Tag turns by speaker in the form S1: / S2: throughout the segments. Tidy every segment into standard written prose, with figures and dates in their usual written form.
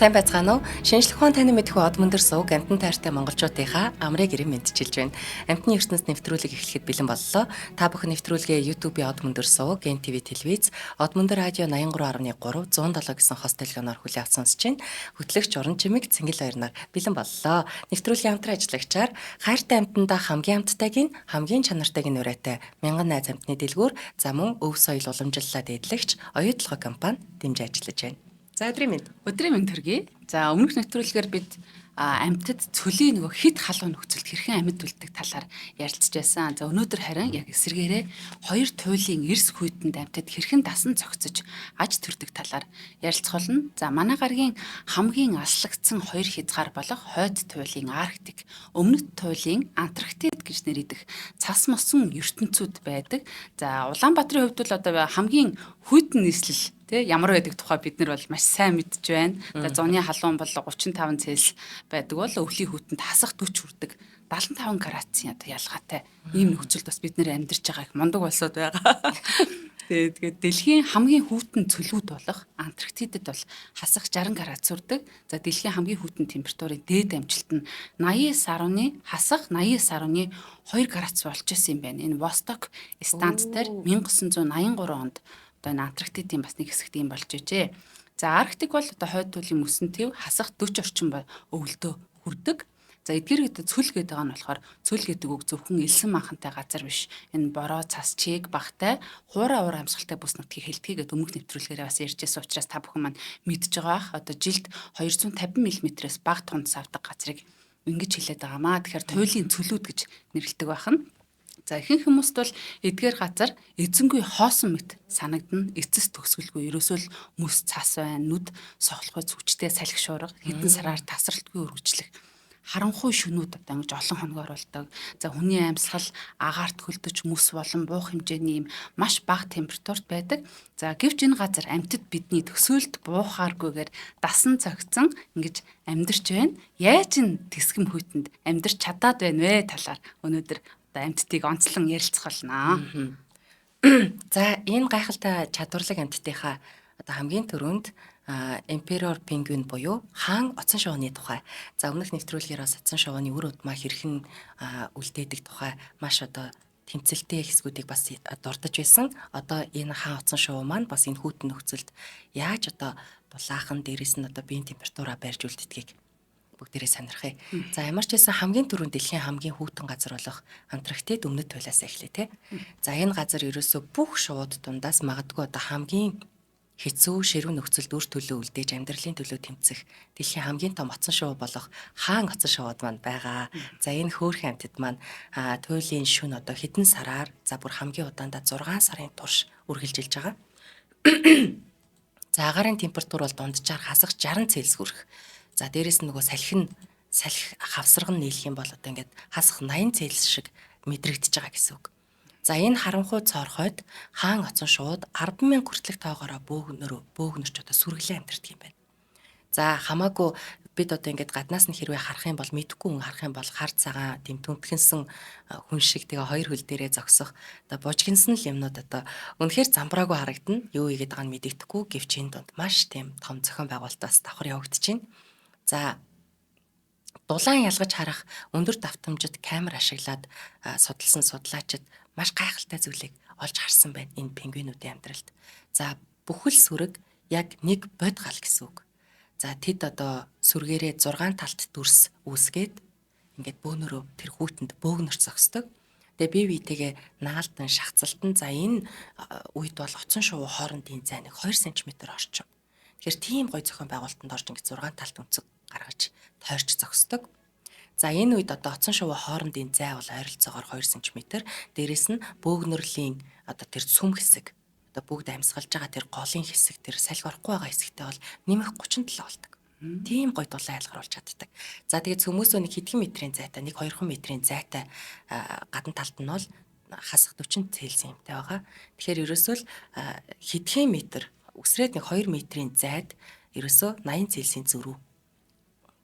S1: Сайн байцгаана уу? Шинжлэх ухаан таны мэдхүү од мөндөр сууг амтан тайртай монголчуудынхаа амрыг ирэн мэдчилж байна. Амтны ертөнцийн нэвтрүүлэг эхлэхэд бэлэн боллоо. Та бүхэн нэвтрүүлгээ YouTube-ийн од мөндөр сууг, NTV телевиз, од мөндөр радио 83.3 107 гэсэн хост телефоноор хүлээн авч сонсож байна. Хөтлөгч Уран Чимэг Цэнгэл баярнаар бэлэн боллоо. Нэвтрүүлгийн хамтран ажиллагчаар хайртай амтандаа хамгийн амттайг, хамгийн чанартайг урайтай мянган найз амтны дэлгүүр, за мөн өв соёл уламжлалаа дээдлэгч оюутлогоо компани дэмжиж ажиллаж байна. За
S2: Өдрийн мэнд төргий. За өмнөх нэвтрүүлгээр бид амьтад цөлийн нөгөө хит халуун нөхцөлд хэрхэн амьд үлддэг талаар ярилцж байсан. За өнөөдөр харин яг эсэргээрээ хоёр туйлын эрс хүйтэнд амьтад хэрхэн дасан цогцож аж төрдөг талаар ярилцах болно. За манай гарагийн хамгийн аслагдсан хоёр хязгаар болох хойд туйлын Арктик, өмнөд туйлын Антарктид гэж нэрийдэх цас мосон ертөнцүүд байдаг. За Улаанбаатарын хувьд бол одоо хамгийн хүйтэн нийслэл ямар байдаг тухай бид нар бол маш сайн мэдж байна. За зуны халуун бол 35 Цельс байдаг бол өвлийн хүйтэнд хасах 40 хүрдэг 75 градусын одоо ялгаатай ийм нөхцөлд бас бид нэр амьдарч байгаа их мундаг улсууд байгаа. Тэгээд дэлхийн хамгийн хүйтэн цөлүүд болох Антарктидад бол хасах 60 градус хүрдэг. За дэлхийн хамгийн хүйтэн температурын дээд амжилт нь 89.2 градус болж исэн юм байна. Энэ Восток станц дээр 1983 онд одоо Антарктидын бас нэг хэсэгт юм болж ижээ. За Арктик бол одоо хойд туйлын мөсөн төв хасах 40 орчим өвөлдөө хүрдэг. За эдгээр гэдэг цөл гэдэг нь болохоор цөл гэдэг үг зөвхөн элсэн манхантай газар биш. Энэ бороо, цас, чиг, багтай, хуурай уур амьсгалтай бүс нутгийг хэлтгий гэдэг өмнөх нэвтрүүлгээрээ бас ярьжсэн учраас та бүхэн маань мэдж байгаа бах. Одоо жилд 250 мм-ээс бага тундас авдаг газрыг ингэж хэлээд байгаамаа. Тэгэхээр туйлын цөлүүд гэж нэрлэдэг байна. За ихэнх хүмүүст бол эдгээр газар эзэнгүй хоосон мэт санагдана. Эцэс төгсгөлгүй ерөөсөө л мөс цас байна, нүд сохлохой зүгчтэй салхи шуурга, хэдэн сараар тасралтгүй үргэлжлэх харанхуй шөнүүд одоо ингэж олон хоногор болдог. За хүний амьсгал агаарт хөлдөж мөс болон буух хэмжээний юм маш бага температурт байдаг. За гэвч энэ газар амьтад бидний төсөөлт буухааргүйгээр дасан цогцсон ингэж амьдарч байна. Яаж энэ тэсгэм хүйтэнд амьдарч чадаад байна вэ талаар өнөөдөр амьтдыг онцлон ярилцах болно.
S1: За энэ гайхалтай чадварлаг амьтдынхаа одоо хамгийн түрүүнд Emperor Penguin буюу хаан оцсон шувууны тухай. За өмнөх нэвтрүүлгээр бас оцсон шувууны үр удмаа хэрхэн үлдээдэг тухай маш одоо тэмцэлтэй хэсгүүдийг бас дурдж байсан. Одоо энэ хаан оцсон шувуу маань бас энэ хүйтэн нөхцөлд яаж одоо дулаахан дээрээс нь одоо биеийн температураа барьж үлддгийг бүгдээрээ сонирхъя. За ямар ч байсан хамгийн түрүүнд дэлхийн хамгийн хүйтэн газар болох Антарктид өмнөд туйлаас эхлэе те. За энэ газар ерөөсөө бүх шувууд дундаас магадгүй одоо хамгийн хэцүү ширүүн нөхцөлд үр төлөө үлдээж амьдралын төлөө тэмцэх дэлхийн хамгийн том оцсон шувуу болох хаан оцсон шувууд маань байгаа. За энэ хөөрхөн амьтад маань туйлын шөнө одоо хэдэн сараар за бүр хамгийн удаандаа 6 сарын турш үргэлжилж байгаа. За агаарын температур бол дунджаар хасах 60 Цельс хүрэх. За дээрэс нь нөгөө салхи хавсарга нь нийлэх юм бол одоо ингээд хасах 80 Цельс шиг мэдрэгдэж байгаа гэсэн үг. За энэ харанхуй цоорхойд хаан оцсон шууд 10,000 хүртэлх тоогоороо бөөгнөрч одоо сүргэлэн амьдардаг юм байна. За хамаагүй бид одоо ингээд гаднаас нь хэрвээ харах юм бол мэдхгүй хүн харах юм бол хар цагаан тийм түнтгэнсэн хүн шиг тэгээ хоёр хөл дээрээ зогсох одоо бужигнсан л юмнууд одоо үнэхээр замбраагүй харагдана. Юу ийгээд байгааг нь мэддэхгүй гэвч энэ донд маш тийм том зохион байгуулалтаас давхар явагдаж байна. За дулаан ялгаж харах өндөр давтамжит камер ашиглаад судалсан судлаачид маш гайхалтай зүйлийг олж харсан байна энэ пингвинүүдийн амьдралд. За бүхэл сүрэг яг нэг бод гал гэсэн үг. За тэд одоо сүргээрээ 6 талт дүрс үүсгээд ингээд бөөнөрөө тэр хүйтэнд бөөгнөрч зогсдог. Тэгээ бие биетэйгээ наалтан шахацалтан за энэ үед бол оцсон шувуу хоорондын зай нэг 2 см орчим. Тэгэхээр тийм гой зохион байгуулалтанд орж ингээд 6 талт өнцөг гаргаж тойрч зогсдог. За энэ үед одоо оцсон шувуу хоорондын зай бол ойролцоогоор 2 см. Дээрээс нь бөөгнөрлийн одоо тэр сүм хэсэг одоо бүгд амьсгалж байгаа тэр голын хэсэг тэр салхи орохгүй байгаа хэсэгтээ бол нэмэх 37 болдог. Тийм гой дулаан ялгаруулж чаддаг. За тэгээд цөмөөсөө нэг хэдхэн метрийн зайтай, нэг 2 метрийн зайтай гадна талд нь бол хасах 40 Цельс юмтай байгаа. Тэгэхээр ерөөсөө л хэдхэн метр үсрээд нэг 2 метрийн зайд ерөөсөө 80 Цельсийн зөрүү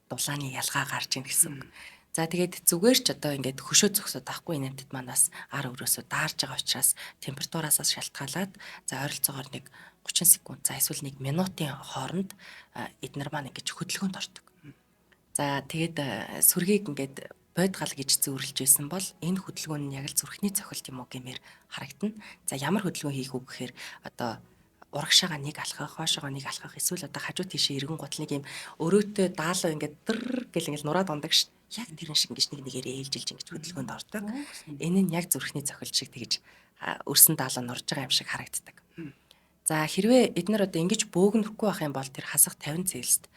S1: дулааны ялгаа гарч ийн гэсэн үг. За тэгээд зүгээр ч одоо ингээд хөшөө зогсоод байхгүй энэ амтд манаас ар өрөөсөө даарж байгаа учраас температураас шалтгаалаад за ойролцоогоор нэг 30 секунд за эсвэл 1 минутын хооронд эднэр маань ингэж хөдөлгөөнд ордог. За тэгээд сүргийг ингээд бодгал гэж зөөрлж байсан бол энэ хөдөлгөөн нь яг л зүрхний цохилт юм уу гэмээр харагдана. За ямар хөдөлгөөн хийх үү гэхээр одоо урагшаага нэг алхах, хойшоогоо нэг алхах, эсвэл одоо хажуу тийшээ эргэн гутал нэг юм өрөөтэй даалуу ингээд дэр гэл ингээд нураад ундаг ш. Яг тэрэн шиг ингэж нэг нэгээр ээлжилж ингэж хөдөлгөөнд ордог. Энэ нь яг зүрхний цохилт шиг тэгж өрсөн даалуу нурж байгаа юм шиг харагддаг. За хэрвээ эднэр одоо ингэж бөөгнөхгүй байх юм бол тэр хасах 50 Цельсиэд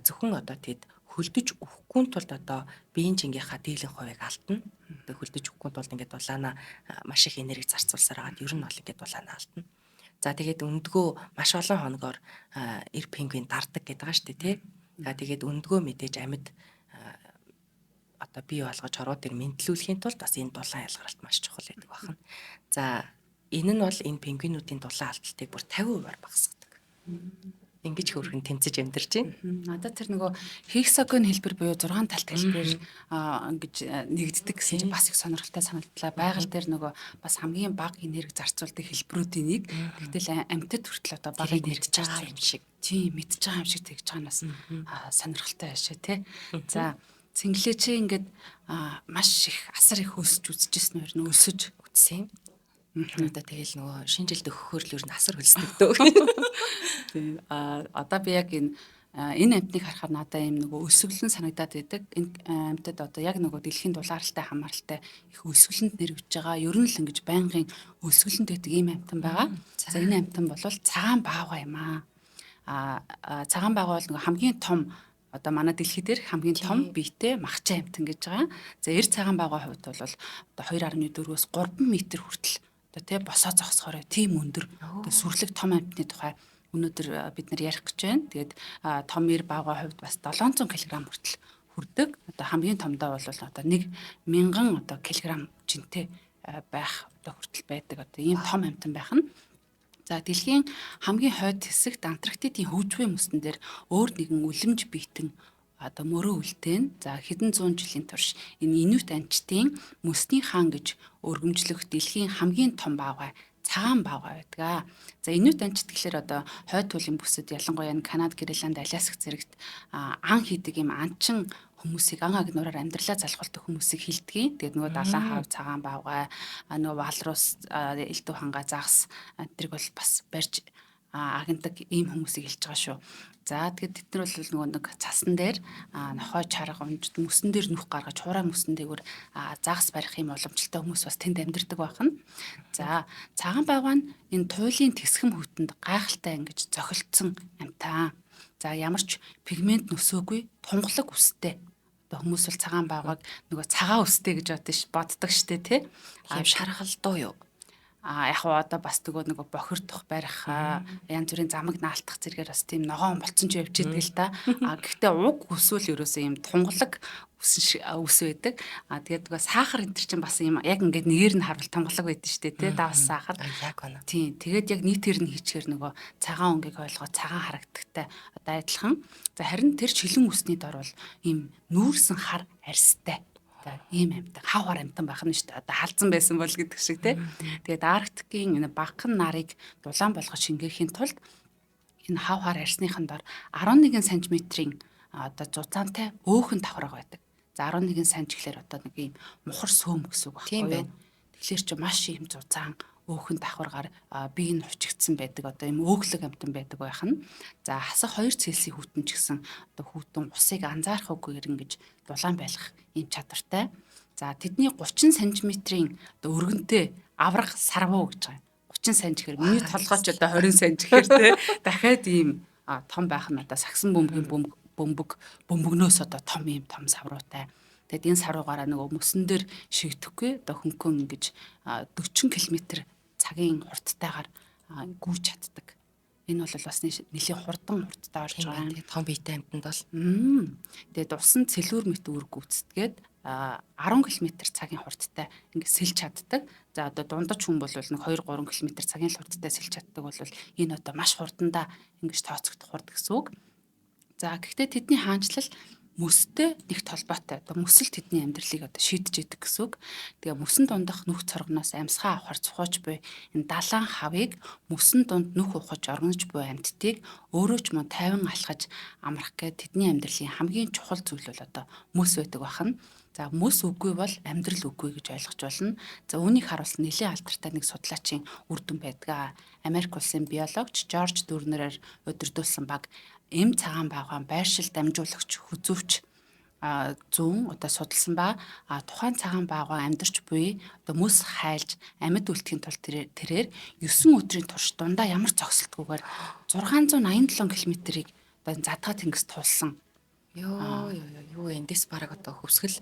S1: зөвхөн одоо тэд хөлдөж өгөхгүй тулд одоо биеийн жингийнхаа дийлэн хувийг алдна. Одоо хөлдөж өгөхгүй тулд ингээд дулаана маш их энерги зарцуулсаар хагаад ер нь бол ингээд дулаана алдна. За тэгээд өндгөө маш олон хоногоор эр пингвин дардаг гэдэг байгаа шүү дээ тий. За тэгээд өндгөө мэдээж амьд одоо бий болгож ороод ир мэдлүүлэхийн тулд бас энэ дулаан ялгаралт маш чухал гэдэг байна. За энэ нь бол энэ пингвинуудын дулаан алдалтыг бүр 50%-аар багасгадаг. Ингэж хөргөн тэмцэж амьдарч байна.
S2: Надад тэр нөгөө хексаgon хэлбэр буюу 6 талт хэлбэр ингэж нэгддэг гэсэн чинь бас их сонирхолтой санагдлаа. Байгаль дээр нөгөө бас хамгийн бага энерги зарцуулдаг хэлбэрүүдийн нэг. Гэтэл амьтад хүртэл одоо бага энерги зарцуулж
S1: юм шиг.
S2: Тийм мэдж байгаа юм шиг тэгж байгаа нь бас сонирхолтой байшаа тий. За цэнгэлээ чи ингээд маш их асар их өсөж үзчихсэн нь өсөж
S1: үтсэн. Одоо тэгэл нөгөө шинэ жилд өгөхөөр л ер нь асар хөлсдөгдөө.
S2: Тийм одоо би яг энэ амтныг харахаар надад юм нөгөө өсөглөн санагдаад байдаг. Энэ амтад одоо яг нөгөө дэлхийн дулааралтай хамааралтай их өсөглөнд нэрвэж байгаа. Ер нь л ингэж байнгын өсөглөнд байдаг ийм амтан байгаа. За энэ амтан бол цагаан баавга юм аа. Цагаан баавга бол нөгөө хамгийн том одоо манай дэлхий дээр хамгийн том биетэй махчин амтан гэж байгаа. За эр цагаан баавгын хувьд бол одоо 2.4-өөс 3 м хүртэл одоо тий босоо зогсохоор тийм өндөр одоо сүрлэг том амтны тухай өнөөдөр бид нар ярих гэж байна. Тэгээд том эр баавгын хувьд бас 700 кг хүртэл хүрдэг. Одоо хамгийн томдоо бол одоо 1000 одоо килограмм жинтэй байх одоо хүртэл байдаг. Одоо ийм том амтан байх нь. За дэлхийн хамгийн хойд хэсэгт Антарктидын хөгжвийн мөстөн дээр өөр нэгэн үлэмж биетэн одоо мөрөө үлдээн. За хэдэн зуун жилийн турш энэ инүүт анчтын мөсний хаан гэж өргөмжлөх дэлхийн хамгийн том баавгай цагаан баавгай байдаг. За инүүт анчт гэхэлэр одоо хойд туйлын бүсэд ялангуяа Канада, Гренланд, Аляск зэрэгт ан хийдэг юм анчин хүмүүсийг ан агнуураар амьдралаа залхуулдаг хүмүүсийг хилдгийг. Тэгээд нөгөө далайн хав цагаан баавгай нөгөө валрус элдв ханга загас тэрг бол бас барьж агнадаг ийм хүмүүсийг хэлж байгаа шүү. За тэгээд тэд нар бол нөгөө нэг цасан дээр нохой чарга унжид мөсөн дээр нүх гаргаж хураа мөсөн дээгүүр загас барих юм уламжлалтай хүмүүс бас тэнд амьдардаг байна. За цагаан баавгай нь энэ туйлын тэсхэм хөтөнд гайхалтай ингэж зохилдсон амтаа. За ямар ч пигмент нөсөөгүй тунгалаг үстэй. Одоо хүмүүс бол цагаан баавгайг нөгөө цагаан үстэй гэж боддог штэ тий.
S1: Шаргал дуу юу?
S2: Яг одоо бас нөгөө бохирдох барих янз бүрийн замаг наалтах зэрэгээр бас тийм ногоон болцсон ч явж идэг л та. Гэхдээ уг өсвөл ерөөсөө юм тунгалаг үс байдаг. Тэгээд нөгөө сахар энэ чинь бас юм яг ингээд нэгээр нь харвал тунгалаг байдаг шүү дээ тий. Давс сахар.
S1: Яг байна.
S2: Тийм. Тэгээд яг нийтээр нь хийчихэр нөгөө цагаан өнгийг ойлгоод цагаан харагдахтай одоо адилхан. За харин тэр шилэн үсний дор бол ийм нүүрсэн хар арьстай. Ийм амтан хавхар амтан байх нь шүү дээ. Одоо халдсан байсан бол гэдэг шиг тий. Тэгээд Арктикийн энэ багахан нарыг дулаан болгож шингээхийн тулд энэ хавхар арьсныхан дор 11 см-ийн одоо зузаантай өөхөн давхраг байдаг. За 11 см гэхэлэр одоо нэг ийм мухар сөөм гэсэн үг байхгүй юу? Тэгэхээр чи маш ийм зузаан өөхөн давхаргаар бие нь хувчигдсан байдаг одоо ийм өөхлөг амтан байдаг байх нь. За хасах 2 Цельсийн хүтэн ч гэсэн одоо хүтэн усыг анзаарахгүйгээр ингэж дулаан байлгах ийм чадвартай. За тэдний 30 см-ийн одоо өргөнтэй аврах сарвуу гэж байгаа. 30 см гэхээр миний толгойч одоо 20 см гэхээр те дахиад ийм том байх нь одоо сагсан бөмбөгийн бөмбөгнөөс одоо том ийм том савруутай. Тэгэд энэ саруугаараа нөгөө мөсөн дээр шигдэхгүй одоо хөнгөн ингэж 40 км цагийн хурдтайгаар гүйж чаддаг. Энэ бол бас нэлийн хурдан хурдтай орж байгаа.
S1: Тэгээд том биетэй амтанд бол
S2: тэгээд усан цэлүүр мэт үүрэг гүйцэтгээд 10 км цагийн хурдтай ингэ сэлж чаддаг. За одоо дундаж хүн бол нэг 2-3 км цагийн хурдтай сэлж чаддаг бол энэ одоо маш хурдандаа ингэж тооцогдох хурд гэсэн үг. За гэхдээ тэдний хаанчлал мөстэй нэгт холбоотой. Одоо мөсөл тэдний амьдралыг одоо шийдэж идэг гэсэн үг. Тэгээ мөсөн дундах нүх цоргоноос амьсгаа авахар цухууч буй энэ далайн хавыг мөсөн дунд нүх ухаж оргинож буй амьтдыг өөрөө ч мөн тайван алхаж амрах гэд тэдний амьдралын хамгийн чухал зүйл бол одоо мөс байдаг бахна. За мөс үгүй бол амьдрал үгүй гэж ойлгож болно. За үүнийг харуулсан нэлийн алдартай нэг судлаачийн үр дүн байдаг. Америк улсын биологч Жорж Дүрнерээр удирдуулсан баг эм цагаан байгуун байршил дамжуулагч хүзүүвч зүүн одоо судалсан ба тухайн цагаан байгуун амьдарч буй одоо мөс хайлж амьд үлдэхийн тулд тэрээр 9 өдрийн турш дундаа ямар зогсолтгүйгээр 687 км-ийг одоо задгаа тэнгис тулсан.
S1: Юу эндээс бараг одоо хөвсгөл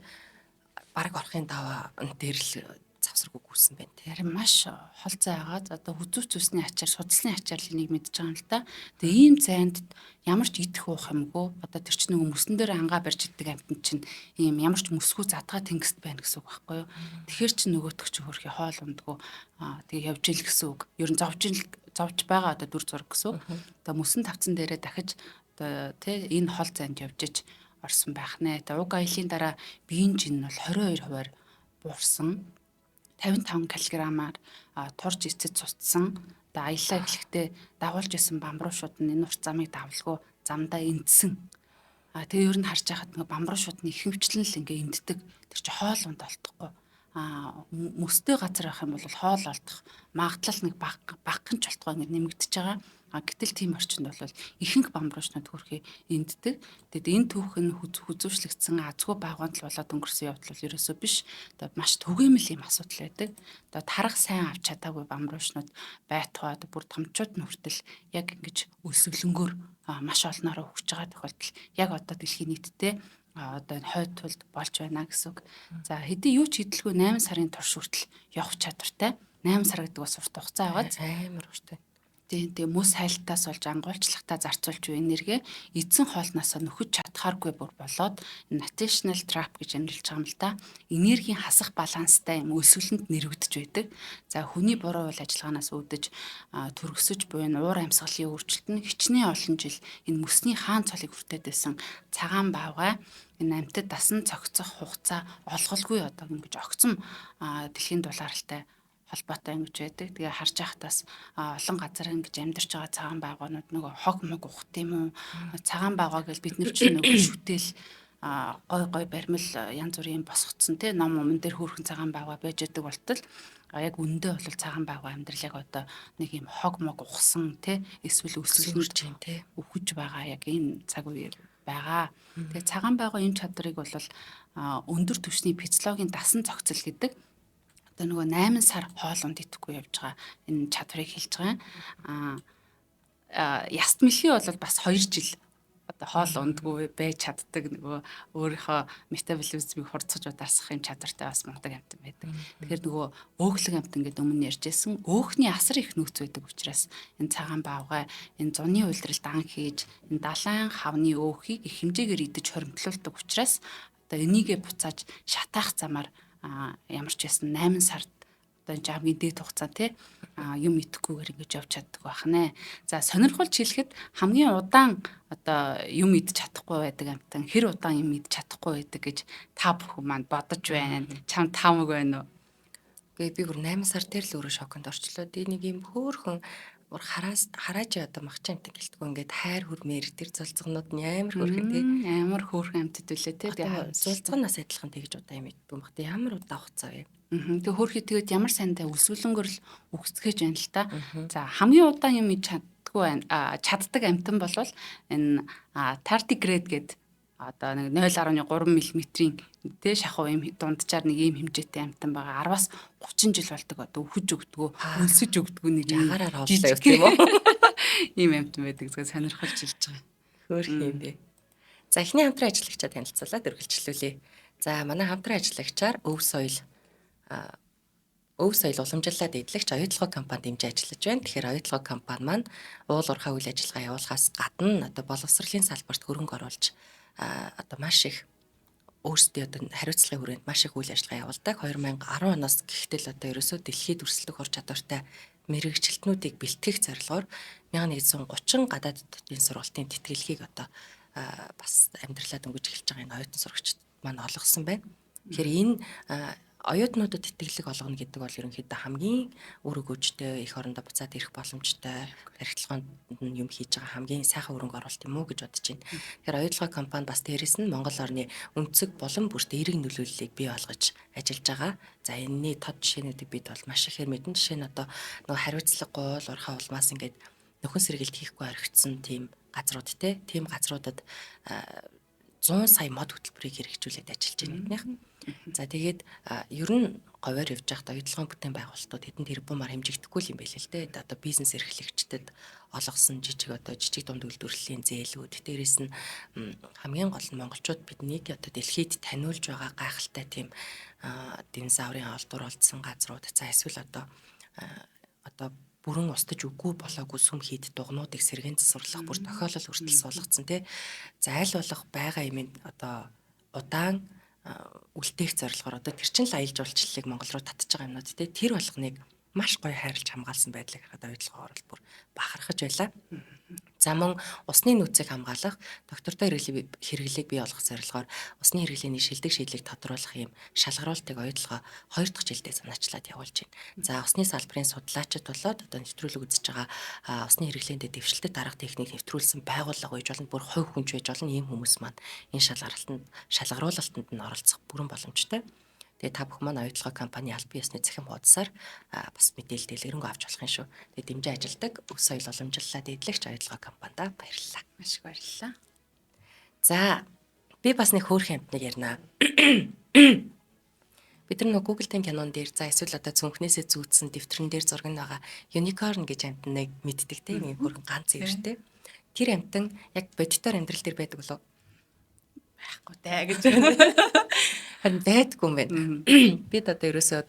S1: бараг орохын даваа дээр л завсаргүй гүйсэн байна те.
S2: Тэр маш хол зайгаа одоо хүзүүч зүсний ачаар судалсны ачаар л энийг мэдж байгаа юм л да. Тэгээ ийм зайд ямар ч идэх уух юмгүй одоо тэр чинь нөгөө мөсөн дээр ангаа барьж иддэг амтэн чинь ийм ямар ч мөсгүй задгаа тэнгист байна гэсэн үг байхгүй юу. Тэгэхээр чи нөгөөтг чи хөрхи хоол ундгүй тэгээ явж ил гэсэн үг. Ер нь зовж байгаа одоо дүр зураг гэсэн үг. Одоо мөсөн тавцан дээрээ дахиж одоо тэ энэ хол зайд явж иж орсон байх нэ. Тэгээ уг аялын дараа биеийн жин нь бол 22% буурсан. 55 кг-аар турж эцэд цуцсан. Одоо аяллаа эхлэхдээ дагуулж исэн бамбруушууд нь энэ урт замыг давлгүй замдаа эндсэн. Тэгээ ер нь харж байхад нэг бамбруушууд нь ихэвчлэн л ингээ энддэг. Тэр чинь хоол унд олдохгүй. Мөстэй газар байх юм бол хоол олдох магадлал нэг багахан ч болтгоо ингээ нэмэгдэж байгаа. Гэтэл тийм орчинд бол ихэнх бамбруушнууд хөрхий энддэг. Тэгэд энэ түүх нь хүзүүшлэгдсэн азгүй байгуунд л болоод өнгөрсөн явдал бол ерөөсөө биш. Одоо маш түгээмэл юм асуудал байдаг. Одоо тарах сайн авч чадаагүй бамбруушнууд байтугай одоо бүр томчууд нь хүртэл яг ингэж өсвөлөнгөөр маш олноороо хөгж байгаа тохиолдол яг одоо дэлхийн нийтдээ одоо хойд тулд болж байна гэсэн үг. За хэдий юу ч хийдэлгүй 8 сарын турш хүртэл явах чадвартай. 8 сар гэдэг бас урт хугацаа байгааз
S1: Амар урт.
S2: Тэгээ мөс хайлтаас болж ангуулчлахтаа зарцуулж буй энерги эзэн хоолноосоо нөхөж чадхааргүй бүр болоод national trap гэж нэрлэж байгаа юм л да. Энергийн хасах баланстай юм өсвөлөнд нэрвэгдэж байдаг. За хүний буруу үйл ажиллагаанаас үүдэж төрөсөж буй уур амьсгалын өөрчлөлт нь хичнээн олон жил энэ мөсний хаан цолыг хүртээд байсан цагаан баавгай энэ амьтад дасан цогцох хугацаа олголгүй одоо ингэж огцом дэлхийн дулааралтай холбоотой ингэж байдаг. Тэгээ харж байхдаас олон газар ингэж амьдарч байгаа цагаан байгуунууд нөгөө хог мог ухт юм уу? Цагаан байгуу гэж бид нар чинь нөгөө шүтэл гой баримл янз бүрийн босгоцсон тий ном өмнө дээр хөөрхөн цагаан байгуу байж байдаг болтол яг үндэ бол цагаан байгуу амьдрал яг одоо нэг юм хог мог ухсан тий эсвэл өсвөлж
S1: юм те.
S2: өгөж байгаа яг энэ цаг үе байгаа. Тэгээ цагаан байгуу энэ чадрыг бол өндөр түвшний физиологийн дасан зохицол гэдэг нөгөө 8 сар хоол унд идэхгүй явж байгаа энэ чадварыг хэлж байгаа. Яст мэлхий бол бас 2 жил одоо хоол ундгүй байж чаддаг нөгөө өөрийнхөө метаболизмыг хурцгаж ударсах юм чадвартай бас мундаг амтан байдаг. Тэгэхээр нөгөө өөхлөг амтан гэдэг өмнө ярьжсэн өөхний асар их нөөц байдаг учраас энэ цагаан баавгай энэ зуны уйлдралд ан хийж энэ далайн хавны өөхийг их хэмжээгээр идэж хоримтлуулдаг учраас одоо энийгээ буцааж шатаах замаар ямар ч байсан 8 сард одоо жамгийн дээд хугацаа тий юм идэхгүйгээр ингэж явж чаддаг байх нэ. За сонирхолж хэлэхэд хамгийн удаан одоо юм идэж чадахгүй байдаг амтан хэр удаан юм идэж чадахгүй байдаг гэж та бүхэн манд бодож байна. Чам таамаг байна уу?
S1: Гээ би бүр 8 сар дээр л өөрөө шоконд орчлоо. Нэг юм хөөхөн бүр харааж одоо махчин амтан гэлтгүй ингээд хайр хүрмээр тэр зулцгнууд нь амар хөөрхөн тий.
S2: Амар хөөрхөн амтд үлээ тий.
S1: Тэгээ зулцгнаас адилхан тэгж удаа юм иддэг юм баг. Ямар удаа хугацаа вэ?
S2: Тэгээ хөөрхий тэгээд ямар сайнтай үлсвэлэнгөр л үгсгэж байна л та. За хамгийн удаан юм идэж чаддгүй байна. Чаддаг амтан бол энэ тардиград гэдэг одоо нэг 0.3 мм-ийн тэ шахуу юм дунджаар нэг ийм хэмжээтэй амтан байгаа. 10-аас 30 жил болдог одоо өхөж өгдгөө, өлсөж өгдгөө нэг
S1: агаараар хооллоо юм уу?
S2: Ийм амтан байдаг зэрэг сонирхолж хэлж байгаа.
S1: Хөөрхөн юм бэ. За эхний хамтран ажиллагчаа танилцуулаад үргэлжлүүлье. За манай хамтран ажиллагчаар өв соёл уламжлалаад эдлэгч оюутлогоо компанид дэмжиж ажиллаж байна. Тэгэхээр оюутлогоо компани маань уул уурхай үйл ажиллагаа явуулахаас гадна одоо боловсролын салбарт хөрөнгө оруулж одоо маш их өөрсдийн одоо хариуцлагын хүрээнд маш их үйл ажиллагаа явуулдаг. 2010 оноос гэхдээ л одоо ерөөсөө дэлхийд өрсөлдөх ур чадвартай мэрэгчлэтнүүдийг бэлтгэх зорилгоор 1130 гадаад дотны сургалтын тэтгэлгийг одоо бас амьдралаа дөнгөж эхэлж байгаа энэ оюутан сурагчид маань олгосон байна. Тэгэхээр энэ оюутнуудад итгэлэг олгоно гэдэг бол ерөнхийдөө хамгийн үр өгөөжтэй, их орондоо буцаад ирэх боломжтой, барилгын юм хийж байгаа хамгийн сайхан өрөнгө оруулалт юм уу гэж бодож байна. Тэгэхээр оюутлогын компани бас дээрэс нь Монгол орны өнцөг болон бүрт эерэг нөлөөллийг бий болгож ажиллаж байгаа. За энэний тод жишээнүүдийг бид бол маш ихээр мэднэ. Жишээ нь одоо нөгөө хариуцлага гол урхаа улмаас ингээд нөхөн сэргэлт хийхгүй орхигдсон тийм газрууд тийм газруудад 100 сая мод хөтөлбөрийг хэрэгжүүлээд ажиллаж байна гэднийх. За тэгээд ер нь говьор явж байхад оюутлогын бүтээн байгуулалтууд хэдэн тэрбумаар хэмжигдэхгүй юм байл л дээ. Одоо бизнес эрхлэгчдэд олгосон жижиг дунд үйлдвэрлэлийн зээлүүд, дээрээс нь хамгийн гол нь монголчууд биднийг одоо дэлхийд таниулж байгаа гайхалтай тийм динозаврын олдвор олдсон газрууд, за эсвэл одоо бүрэн устж үгүй болоогүй сүм хийд дугнуудыг сэргээн засварлах бүр тохиолол хүртэл суулгацсан тий. За аль болох байгаа юм одоо удаан үлдээх зорилгоор одоо тэр чин л аялал жуулчлалыг Монгол руу татж байгаа юмнууд тий. Тэр болгоныг маш гоё хайрлж хамгаалсан байдлыг харахад оюутлогын орол бүр бахархаж байлаа. За мөн усны нөөцийг хамгаалах, доктортой хэрэглээг бий болгох зорилгоор усны хэрэглээний шилдэг шийдлийг тодруулах юм шалгаруултыг оюутлогоо 2 дахь жилдээ санаачлаад явуулж байна. За усны салбарын судлаачид болоод одоо нэвтрүүлэг үзэж байгаа усны хэрэглээндээ дэвшилтэд дарга техник нэвтрүүлсэн байгууллага байж болно, бүр хувь хүнч байж болно, ийм хүмүүс маань энэ шалгаруулалтанд нь оролцох бүрэн боломжтой. Тэгээ та бүхэн маань оюутлогын компани аль бие ёсны цахим хуудасаар бас мэдээлэл дэлгэрэнгүй авч болох юм шүү. Тэгээ дэмжиж ажилдаг өв соёл уламжлалаа дэдлэгч оюутлогын компанидаа баярлалаа.
S2: Маш их баярлалаа.
S1: За би бас нэг хөөрхөн амтныг ярина. Бид нар Google-ийн кинон дээр за эсвэл одоо цүнхнээсээ зүүдсэн дэвтрэн дээр зураг нь байгаа unicorn гэж амтныг мэддэг те нэг хөргөн ганц ивэртэй. Тэр амтан яг бодитоор амьдрал дээр байдаг болов?
S2: Байхгүй даа гэж.
S1: Харин байдгүй юм байна. Бид одоо ерөөсөө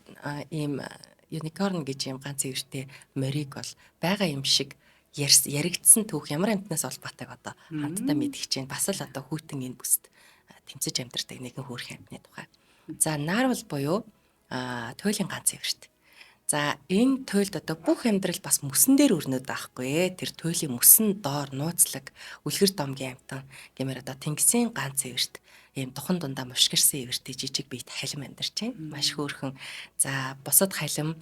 S1: ийм unicorn гэж юм ганц ивэртэй морийг бол байгаа юм шиг яригдсан түүх ямар амтнаас олбатайг одоо хамтдаа мэдгэж байна. Бас л одоо хүүтэн энэ бүст тэмцэж амьдардаг нэгэн хөөрхөн амтны тухай. За наарвал буюу туйлын ганц ивэрт. За энэ туйлд одоо бүх амьдрал бас мөсөн дээр өрнөд байхгүй. Тэр туйлын мөсөн доор нууцлаг үлгэр домгийн амтан гэмээр одоо тэнгисийн ганц ивэрт ийм духан дундаа мушгирсан ивэртэй жижиг биет халим амьдарч байна. Маш хөөрхөн. За бусад халим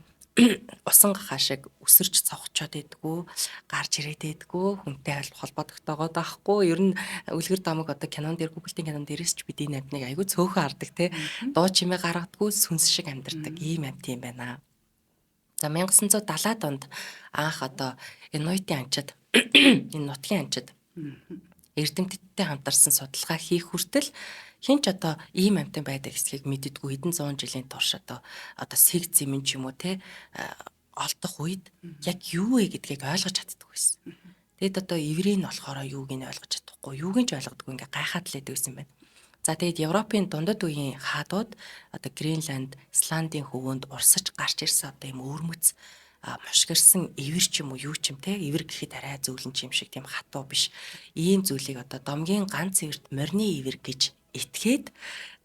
S1: усан гахаа шиг өсөрч цогчоод идэггүй, гарч ирээд идэггүй, хүнтэй холбогдогдоод байхгүй. Ер нь үлгэр домог одоо кинон дээр Google-ийн кинон дээрээс ч бид энэ амтныг айгүй цөөхөн хардаг те. Дуу чимээ гаргадаггүй, сүнс шиг амьдардаг ийм амт юм байна. За 1970-аад онд анх одоо Инуитийн анчид энэ нутгийн анчид эрдэмтдтэй хамтарсан судалгаа хийх хүртэл хин ч одоо ийм амтан байдаг эсхийг мэддэггүй хэдэн зуун жилийн турш одоо сэг зэмэн ч юм уу те олдох үед яг юу вэ гэдгийг ойлгож чаддаггүй байсан. Тэгэд одоо еврей нь болохоор юуг нь ойлгож чадахгүй, юуг нь ч ойлгодоггүй ингээ гайхаад л байдаг байсан байна. За тэгэд Европын дундад үеийн хаадууд одоо Гренланд, Исландын хөвөөнд урсаж гарч ирсэн одоо юм өрмөц мушгирсан ивэр ч юм уу юу ч юм те ивэр гэхэд арай зөөлөн ч юм шиг тийм хатуу биш ийм зүйлийг одоо домгийн ганц ивэрт морины ивэр гэж итгээд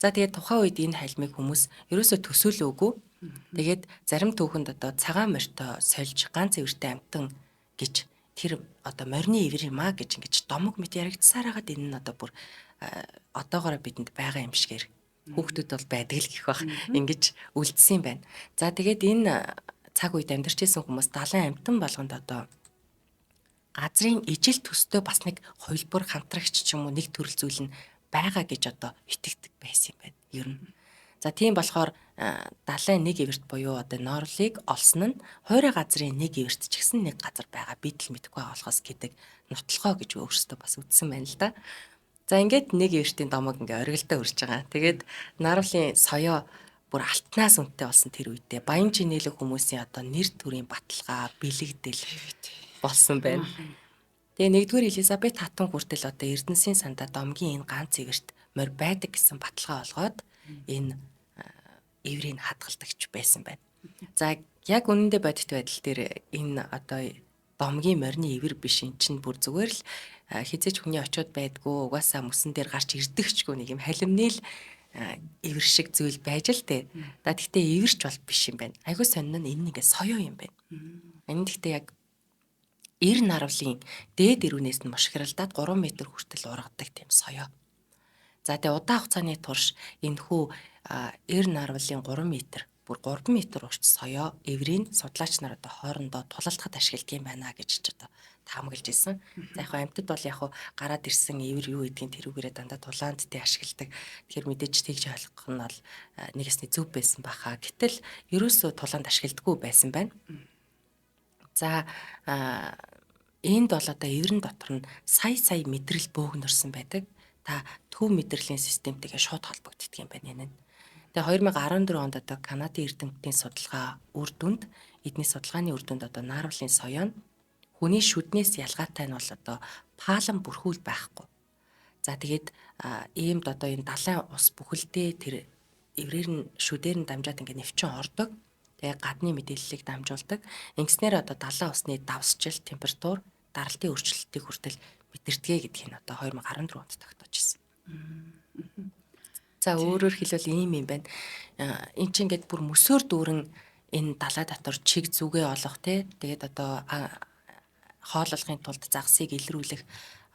S1: за тэгээд тухайн үед энэ халмыг хүмүүс ерөөсөө төсөөлөөгүй тэгээд зарим түүхэнд одоо цагаан морьтой сольж ганц ивэртэй амтан гэж тэр одоо морины ивэр юм а гэж ингэж домог мэт яригдсаар хагаад энэ нь одоо бүр одоогоор бидэнд байгаа юм шигээр хүүхдүүд бол байдаг л гэх бах ингэж үлдсэн байна. За тэгээд энэ цаг үед амьдарч ирсэн хүмүүс 70 амтан болгонд одоо газрын ижил төстэй бас нэг хувилбар хамтрагч ч юм уу нэг төрөл зүйл нь байгаа гэж одоо итгэдэг байсан юм байна. Ер нь. За тийм болохоор 71 ивэрт буюу одоо Норлыг олсон нь хойроо газрын нэг ивэрт ч гэсэн нэг газар байгаа бид л мэдэхгүй байгаа болохоос гэдэг нотлохоо гэж өөрсдөө бас үтсэн байна л да. За ингээд нэг ивэртийн домог ингээ оргилдоо үрж байгаа. Тэгээд Норлын соёо бүр алтнаас үнэтэй болсон тэр үедээ баян чинэлэг хүмүүсийн одоо нэр төрийн баталгаа, бэлэгдэл болсон байна. Тэгээ нэгдүгээр Элизабет хатан хүртэл одоо Эрдэнэсийн сандаа домгийн энэ ганц ивэрт морь байдаг гэсэн баталгаа олгоод энэ иврийг хадгалдагч байсан байна. За яг үнэндээ бодит байдал дээр энэ одоо домгийн морины ивэр биш эн чинь бүр зүгээр л хизээч хүний очиод байдгүй угаасаа мөсөн дээр гарч ирдэгчгүй нэг юм халимны л ивэр шиг зүйл байж л тээ. Да гэхдээ ивэрч бол биш юм байна. Айгуу сонин нь энэ нэг соёо юм байна. Энэ гэхдээ яг эр наравлын дээд ирүүнээс нь мушгиралдаад 3 м хүртэл ургадаг тийм соёо. За тэгээ удаан хугацааны турш энэхүү эр наравлын 3 м бүр 3 м урт соёо эврийн судлаач нар одоо хоорондоо тулалдахад ашигладаг юм байна гэж одоо таамаглаж ирсэн. За яг амьтад бол яг гараад ирсэн эвэр юу гэдгийг тэрүүгээрээ дандаа тулаанд тий ашигладаг. Тэгэхээр мэдээж тэгж ойлгох нь бол нэгэсний зөв байсан баха. Гэтэл ерөөсөө тулаанд ашигладаггүй байсан байна. За энд бол одоо эврэн дотор нь сая мэдрэл бөөгнөрсөн байдаг. Та төв мэдрэлийн системтэйгээ шууд холбогддог юм байна. Тэгээ 2014 онд одоо Канадын эрдэмтдийн судалгаа үр дүнд эдний судалгааны үр дүнд одоо нааруулын соёо нь хүний шүднээс ялгаатай нь бол одоо палан бүрхүүл байхгүй. За тэгээд иймд одоо энэ далайн ус бүхэлдээ тэр эврээр нь шүдээр нь дамжаад ингээд нэвчин ордог. Тэгээ гадны мэдээллийг дамжуулдаг. Ингэснээр одоо далайн усны давсчил, температур, даралтын өөрчлөлтийг хүртэл мэдэрдэгэ гэдгийг нь одоо 2014 онд тогтоож ирсэн. За өөрөөр хэлбэл ийм юм байна. Энд чинь ингээд бүр мөсөөр дүүрэн энэ далай дотор чиг зүгээ олох те. Тэгээд одоо хооллохын тулд загсыг илрүүлэх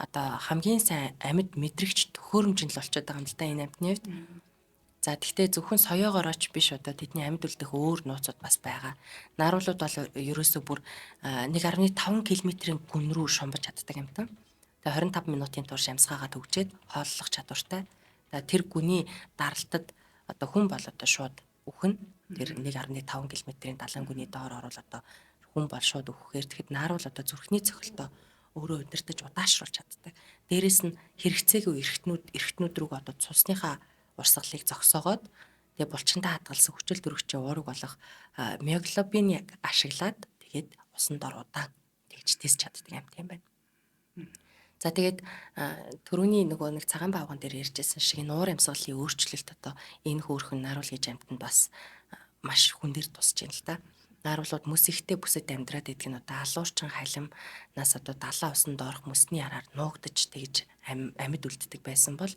S1: одоо хамгийн сайн амьд мэдрэгч төхөөрөмж нь л болчиход байгаа юм л да энэ амьтны хувьд. За тэгвэл зөвхөн соёогоор ч биш одоо тэдний амьд үлдэх өөр нууцуд бас байгаа. Нааруулууд бол ерөөсөө бүр 1.5 км-ийн гүн рүү шумбаж чаддаг амьтан. Тэгээ 25 минутын турш амьсгаагаа төгжээд хооллох чадвартай. Тэр гүний даралтад одоо хүн бол одоо шууд үхэн тэр 1.5 км-ийн далайн гүний доор орвол одоо хүн бол шууд өгөхээр тэгэхэд нааруул одоо зүрхний цохилтоо өөрөө удирдах удаашруулж чаддаг. Дээрээс нь хэрэгцээгүй эргэтнүүд рүү одоо цусныхаа урсгалыг зогсоогоод тэгээ булчинтай хадгалсан хүчил төрөгчийн уурыг болох миоглобиныг ашиглаад тэгээд усан дор удаан тэгж тис чаддаг юм тийм байна. За тэгээд төрөүний нөгөө нэг цагаан баавган дээр ярьжсэн шиг нуур амьсгалын өөрчлөлт одоо энэ хөөрхөн нааруул гэж амьтанд бас маш хүн дээр тусч юм л да. Нааруулууд мөс ихтэй бүсэд амьдраад идэх нь одоо алуурчин халимнаас одоо далайн усанд орох мөсний араар нуугдаж тэгж амьд үлддэг байсан бол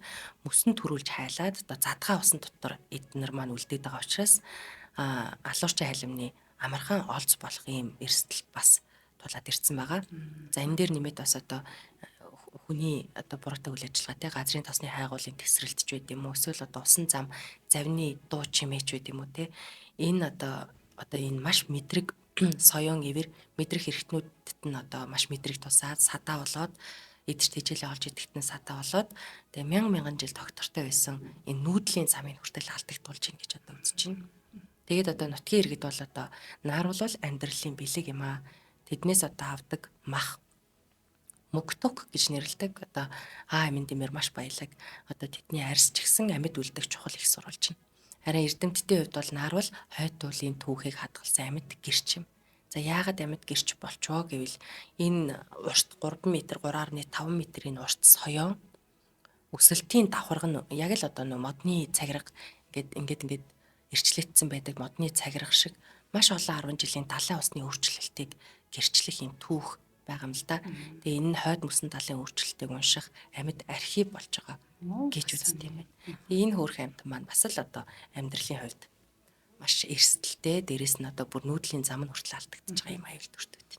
S1: мөсөнд төрүүлж хайлаад одоо задгаа усан дотор эднэр маань үлдээд байгаа учраас алуурчин халимны амархан олз болох ийм эрсдэл бас тулаад ирсэн байгаа. За энэ дээр нэмээд бас одоо хүний одоо буруутай үйл ажиллагаатай газрын тосны хайгуулын тесрэлтж байд юм уу эсвэл одоо усан зам завны дуу чимээч байд юм уу те энэ одоо энэ маш мэдрэг соёон ивэр мэдрэх хэрэгтнүүдэд нь одоо маш мэдрэг тусаад садаа болоод эдж тэжээлээ олж идэхт нь садаа болоод тэгээ мянган жил доктортой байсан энэ нүүдлийн замыг хүртэл алдагдуулж ийн гэж одоо үзэж байна. Тэгээд одоо нутгийн иргэд бол одоо нааруулвал амьдралын бэлэг юм аа. Тэднээс одоо авдаг мах мөгтөг гэж нэрлэдэг одоо амин димэр маш баялаг одоо тэдний арьс ч гэсэн амьд үлдэх чухал их сурвалж байна. Харин эрдэмтдийн хувьд бол наарвал хойд туулын түүхийг хадгалсан амьд гэрч юм. За яагаад амьд гэрч болчоо гэвэл энэ урт 3 м 3.5 м-ийн урт соёо өсөлтийн давхарга нь яг л одоо модны цагирга ингээд эрчлэгдсэн байдаг модны цагирга шиг маш олон 10 жилийн далайн усны өөрчлөлтийг гэрчлэх юм түүх байгаа юм л да. Тэгээ энэ нь хойд мөсөн талын өөрчлөлтийг унших амьд архив болж байгаа гэж үздэг юм байна. Энэ хөөрхөн амьтан маань бас л одоо амьдралын хувьд маш эрсдэлтэй дээрэс нь одоо бүр нүүдлийн зам нь хүртэл алдагдчихж байгаа юм аюул төртөд.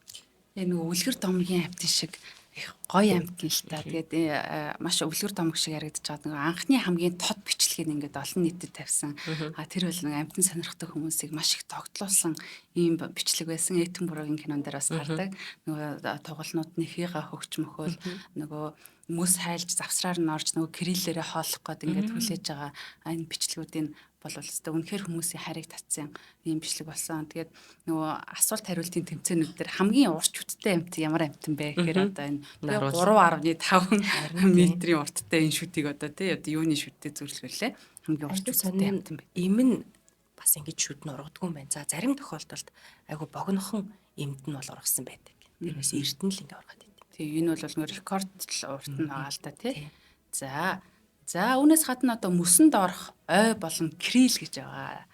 S2: Тэгээ нөгөө үлгэр домгийн амьтан шиг их гоё амьтан л та. Тэгээд маш үлгэр домог шиг яригдчихэж байгаа. Нөгөө анхны хамгийн тод бичлэгийг ингээд олон нийтэд тавьсан. Тэр бол нэг амьтан сонирхдаг хүмүүсийг маш их тогтлуулсан ийм бичлэг байсан. Этэн буруугийн кинон дээр бас гардаг. Нөгөө тугалнууд нэхийгээ хөгч мөхөөл нөгөө мөс хайлж завсраар нь орж нөгөө кириллээрээ хооллох гээд ингээд хүлээж байгаа энэ бичлэгүүдийн бол өстой үнэхээр хүмүүсийн харийг татсан ийм бичлэг болсон. Тэгээд нөгөө асуулт хариултын тэмцээнүүд дээр хамгийн урт шүттэй амьт ямар амьтан бэ гэхээр одоо энэ 3.5 метрийн урттай энэ шүтийг одоо тий одоо юуны шүттэй зөвлөлөө хамгийн урт шүттэй амьтан бэ.
S1: Им нь бас ингэж шүд нь ургадгүй юм байна. За зарим тохиолдолд айгу богинохон эмд нь бол ургасан байдаг. Тэрнээс эрдэнэ л ингэ ургаад байдаг.
S2: Тэгээ энэ бол нөгөө рекорд урт нь байгаа л да тий. За үүнээс гадна одоо мөсөнд орох ой болон крил гэж байгаа.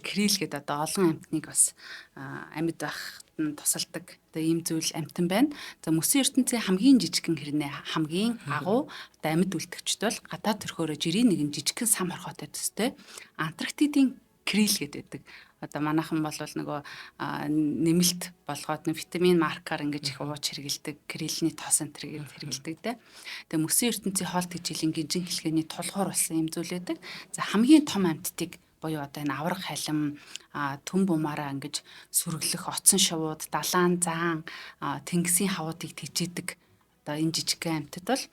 S2: Крил гэдэг одоо олон амьтныг бас амьд байхад нь тусалдаг одоо ийм зүйл амьтан байна. За мөсөн ертөнцийн хамгийн жижигхэн хэрнээ хамгийн агуу одоо амьд үлдэгчд бол гадаад төрхөөрөө жирийн нэгэн жижигхэн сам хорхоотой төстэй Антарктидын крил гэдэг. одоо манайхан бол нөгөө нэмэлт болгоод витамин маркер ингэж их ууж хэрэгэлдэг, крилний тос энэ гэж хэрэгэлдэг те. Тэгээ мөсөн ертөнцийн хоол тэжээлийн гинжин хэлхээний тулгуур болсон юм зүйл байдаг. За хамгийн том амьтдыг буюу одоо энэ авраг халим, төм бумаараа ингэж сүргэлэх оцсон шувууд, далаан заан, тэнгисийн хавуудыг тэжээдэг одоо энэ жижигхэн амьтад бол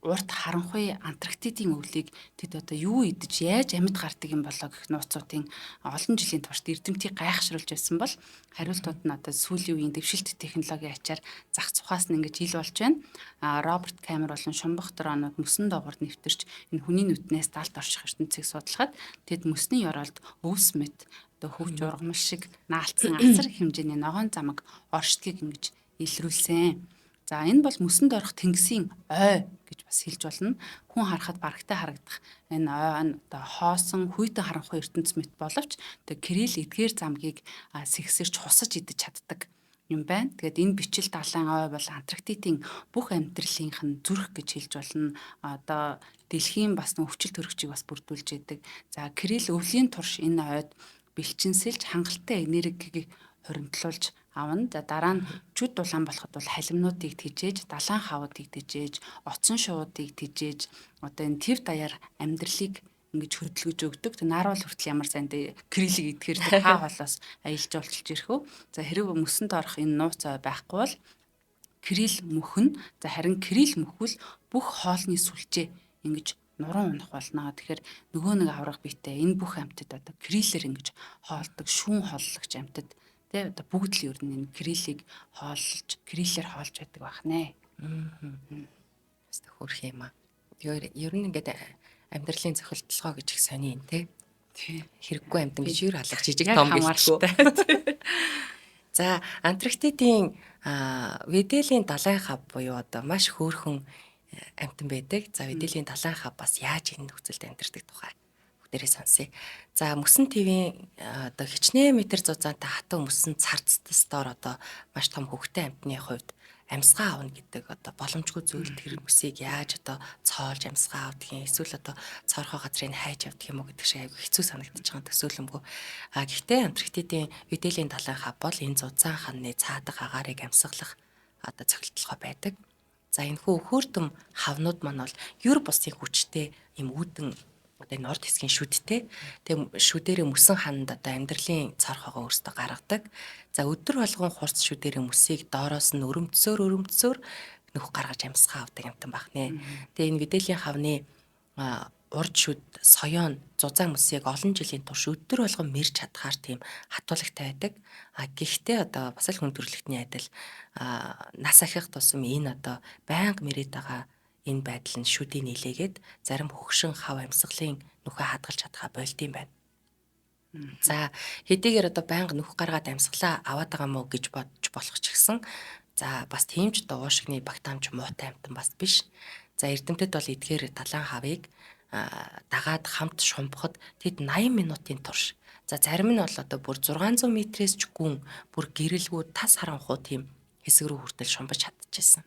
S2: урт харанхуй Антарктидын өвлийг тэд одоо юу идэж яаж амьд гардаг юм болоо гэх нууцуудын олон жилийн турш эрдэмтдийг гайхшруулж байсан бол хариултууд нь одоо сүүлийн үеийн дэвшилт технологийн ачаар зах цухаас нь ингэж ил болж байна. Роберт Камер болон Шумбахтар оноод мөсөн доогуур нэвтэрч энэ хүний нүднээс далд орших ертөнцийг судлахад тэд мөсний ёроолд өвс мэт одоо хөвч ургамал шиг наалтсан асар хэмжээний ногоон замаг оршдгийг ингэж илрүүлсэн. За энэ бол мөсөнд орох тэнгисийн ой гэж бас хэлж болно. Хүн харахад барагтай харагдах энэ ой нь одоо хоосон хүйтэн харанхуй ертөнц мэт боловч тэгээ Кирилл эдгээр замгийг сэгсэрч хусаж идэж чаддаг юм байна. Тэгээд энэ бичил далайн ой бол Антарктидын бүх амьдралынх нь зүрх гэж хэлж болно. Одоо дэлхийн бас өвчл төрөгчийг бас бүрдүүлж идэг. За Кирилл өвлийн турш энэ ойд бэлчинсэлж хангалттай энергийг хуримтлуулж авна. За дараа нь чүд дулаан болоход бол халимнуудыг тэжээж, далайн хавуудыг тэжээж, оцсон шуудыг тэжээж, одоо энэ төв даяар амьдралыг ингэж хөдөлгөж өгдөг. Тэг нааруул хүртэл ямар сайн Кириллийг идэхээр хаа холоос аялж олчилж ирэх үү. За хэрэг мөсөнд орох энэ нууц ой байхгүй бол Кирилл мөхөн. За харин Кирилл мөхвөл бүх хоолны сүлжээ ингэж нуруу унах болно. Тэгэхээр нөгөө нэг аврах биетэй энэ бүх амьтад одоо Кириллээр ингэж хоолдог, шүүн хооллогч амьтад тэ одоо бүгд л ер нь энэ Кириллийг хооллож, Кириллээр хоолж байдаг байх нэ.
S1: Бас хөрх юм аа. Ер нь ингээд амьдралын цохилтолгоо гэж их сони юм те. Хэрэггүй амьтан гэж юу алах жижиг том гэлтгүй. За Антарктидын Виделийн далайн хав буюу одоо маш хөөрхөн амьтан байдаг. За Виделийн далайн хав бас яаж энэ нөхцөлд амьдардаг тухай бүгдээрээ сонсъё. За мөсөн твийн одоо хичнээн метр зузаантай хатан мөсөн царцтас доор одоо маш том хөвгтэй амьтны хувьд амьсгаа авна гэдэг одоо боломжгүй зүйл. Тэр мөсийг яаж одоо цоолж амьсгаа авдгийг, эсвэл одоо цорхоо газрыг хайж авдгийг юм уу гэдэг шиг айгүй хэцүү санагдаж байгаа төсөөлөмгөө. Гэхдээ Антарктидын Виделийн далайн хав бол энэ зузаан ханны цаадаг агаарыг амьсгалах одоо цогцолтолгоо байдаг. За энэ хөөртөм хавнууд маань бол юр бусын хүчтэй юм үүдэн одоо энэ орд хэсгийн шүдтэй. Тэгээ шүдэрээ мөсөн ханд одоо амьдралын цорхоогоо өөртөө гаргадаг. За өдөр болгон хурц шүдэрээ мөсийг доороос нь өрөмтсөөр нөх гаргаж амьсгаа авдаг юмтан байх нэ. Тэгээ энэ Виделийн хавны урд шүд соёон зузаан мөсийг олон жилийн турш өдөр болгон мэрж чадхаар тийм хатуулагтай байдаг. Гэхдээ одоо бас л хүн төрөлхтний адил нас ахих тусам энэ одоо байнга мэрэд байгаа энэ байдал нь шүдийн нийлээгээд зарим хөгшин хав амьсгалын нүхэ хадгалж чадхаа болд юм байна. За хэдийгээр одоо байнга нүх гаргаад амьсгалаа аваад байгаа мó гэж бодож болох ч гэсэн за бас тийм ч одоо уушигны багтаамж муутай амьтан бас биш. За эрдэмтэд бол эдгээр далайн хавыг дагаад хамт шумбахад тэд 80 минутын турш. За зарим нь бол одоо бүр 600 метрээс ч гүн бүр гэрэлгүй тас харанхуй тийм хэсэг рүү хүртэл шумбаж чадчихсан.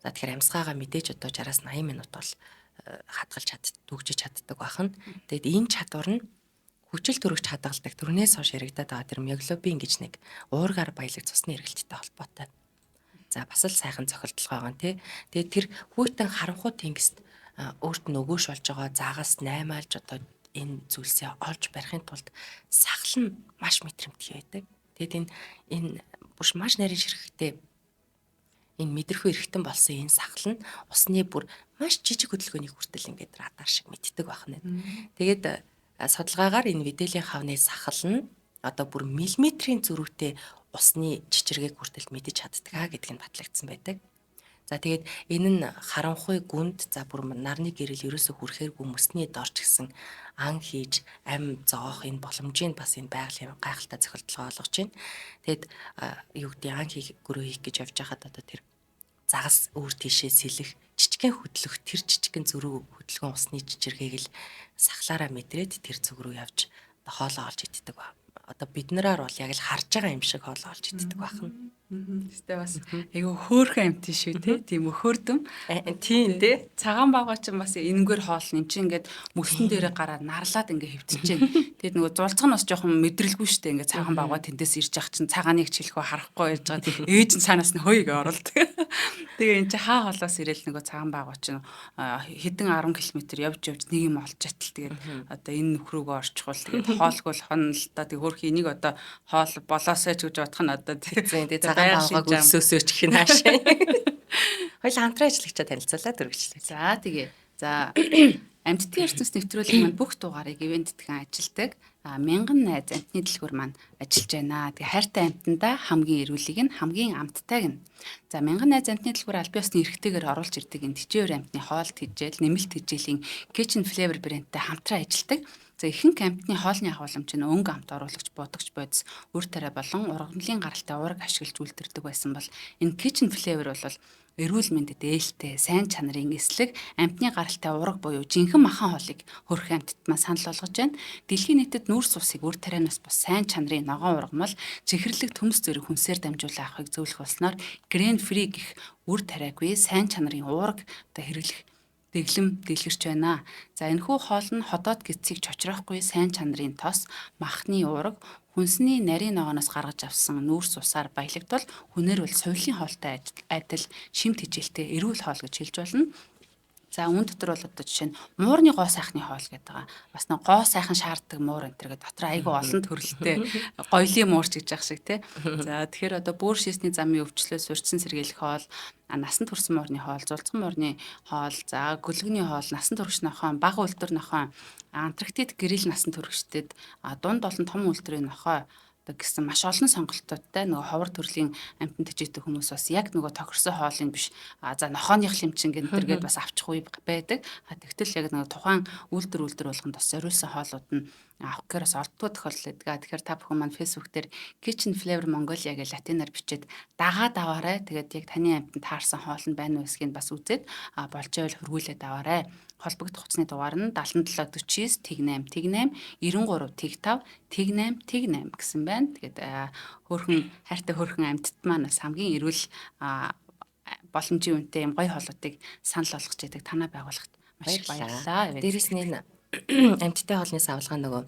S1: За тэгэхээр амьсгаагаа мэдээж одоо 60-аас 80 минут бол хадгалж дүүгжиж чаддаг бахан. Тэгэд энэ чадвар нь хүчил төрөгч хадгалдаг төрнөөс хойш яригадаад байгаа тэр миоглобин гэж нэг уургаар баялаг цусны эргэлттэй холбоотой. За бас л сайхан цохилтол байгаа нэ. Тэгээд тэр хүйтэн харанхуй тэнгист өөрт нь өгөөш болж байгаа заагаас наймаалж одоо энэ зүйлсээ олж барихын тулд сахал нь маш мэдрэмтгий байдаг. Тэгэд энэ бүр маш нарийн ширхэгтэй энэ мэдрэхүй эргэтэн болсон энэ сахал нь усны бүр маш жижиг хөдөлгөөний хүртэл ингээд радар шиг мэддэг байна. Тэгээд судалгаагаар энэ Виделийн хавны сахал нь одоо бүр миллиметрийн зөрүүтэй усны чичиргээг хүртэл мэдэж чаддаг гэдг нь батлагдсан байдаг. За тэгээд энэ нь харанхуй гүнд за бүр нарны гэрэл ерөөсө хүрхээргүй мөсний дорч гисэн ан хийж ам зоох энэ боломжийг бас энэ байгалийн гайхалтай цохилтолгоо олгож байна. Тэгэд юу гэдэг ан хийх гөрөө хийх гэж явж байхад одоо тэр загас өөр тийшээ сэлэх жижигхэн хөдлөх тэр жижигхэн зөрүү хөдөлгөөн усны жижиргээг л сахлаараа мэдрээд тэр зүг рүү явж хоолоо олж иддэг ба. Одоо бид нараар бол яг л харж байгаа юм шиг хоолоо олж иддэг бахан.
S2: Тэстэй бас айгүй хөөрхөн амт шүү те. Тийм өхөөрдөм.
S1: Тийм тий.
S2: Цагаан багаа ч бас энэгээр хоол нь чинь ингээд мөсөн дээрээ гараад нарлаад ингээ хөвтөж чинь. Тэгэд нөгөө зулцах нь бас жоохон мэдрэлгүй шүү дээ. Ингээ цагаан багаа тэндээс ирж ах чинь цагааныг чилэхөө харахгүй яаж байгаа. Ээж нь цаанаас нь хөөйг оролдог. Тэгээ эн чи хаа холоос ирэл нөгөө цагаан багаа чинь хэдэн 10 км явж нэг юм олж атал тэгээд одоо энэ нөхрөөгөө орчихвол тэгээд хоолгүй хонно л та тэг хөрх энийг одоо хоол болоосоо ч гэж бодох нь одоо
S1: тэгээд цагаан баагааг өлсөөсөөч их наашаа. Хоёул хамтран ажиллагчаа танилцуулаад өргөжлөө.
S2: За тэгээ. За амьтдын ертөнц нэвтрүүлэг маань бүх дугаарыг ивент тхэн ажилдаг. Мянган найз амьтны дэлгүүр маань ажиллаж байна. Тэгээ хайртай амьтандаа хамгийн эрүүлийг нь хамгийн амттайг нь. За мянган найз амьтны дэлгүүр аль биесны эрхтэйгээр оруулж ирдэг энэ тижээр амьтны хоолт хижээл, нэмэлт хижээлийн Kitchen Flavor брэндтэй хамтран ажилладаг. За ихэнх амьтны хоолны агуулмж нь өнгө амт оруулагч, будагч бодис, үр тариа болон ургамлын гаралтай уураг ашиглаж үйлдвэрдэг байсан бол энэ Kitchen Flavor бол эрүүл мэндэд ээлтэй, сайн чанарын эслэг амьтны гаралтай ураг буюу жинхэнэ махан хоолыг хөрөх амьтдмаа санал болгож байна. Дэлхийн нийтэд нүүрс усыг үр тарианаас бус сайн чанарын ногоон ургамал чихэрлэг төмс зэрэг хүнсээр дамжуулан авахыг зөвлөх болсноор Grain Free гэх үр тариагүй сайн чанарын уураг одоо хэрэглэх дэглэм дэлгэрч байна. За энэхүү хоол нь ходоод гисцийг чочроохгүй сайн чанарын тос, махны уураг, хүнсний нарийн ногооноос гаргаж авсан нүүрс усаар баялагдвал хүнээр бол сувлын хоолтой адил шимт хижээлтэй эрүүл хоол гэж хэлж болно. За үүн дотор бол одоо жишээ нь муурны гоо сайхны хоол гэдэг байгаа. Бас нэг гоо сайхан шаарддаг муур энэ төр гэдэг дотор айгүй олон төрөлтэй гоёлын муурч гэж ах шиг тий. За тэгэхээр одоо бөөр шийсний замын өвчлөөс урьдчилан сэргийлэх хоол, насан турш муурны хоол, зулцхан муурны хоол, за гөлгөний хоол, насан турш нохой, бага үлдэр нохой, Антарктид гэрэл насан туршид дунд олон том үлдрийн нохой гэсэн маш олон сонголтуудтай нөгөө ховор төрлийн амьтанд хичээдэг хүмүүс бас яг нөгөө тохирсон хоолыг биш за нохооных лимчин гэнтэргээд бас авчих үе байдаг. Тэгтэл яг нөгөө тухайн үйлдвэр болгонд бас зориулсан хоолууд нь авах гэрэс олддоо тохиолдол байдаг. Тэгэхээр та бүхэн маань Facebook дээр Kitchen Flavor Mongolia гэж латинаар бичээд дагаад аваарай. Тэгээд яг таны амьтанд таарсан хоол нь байна уу эсгийг бас үзээд болж байвал хөргүүлээд аваарай. Холбогдох хугацааны дугаар нь 7749 тэг 8 тэг 8 93 тэг 5 тэг 8 тэг 8 гэсэн байна. Тэгээд хөөрхөн хайртай хөөрхөн амьтд маань бас хамгийн эрүүл боломжийн үнэтэй юм гоё хоолоотыг санал болгож яадаг танаа байгууллагт маш их баярлалаа.
S1: Дээрээс нь амьтдтай хоолны савлгаа нөгөө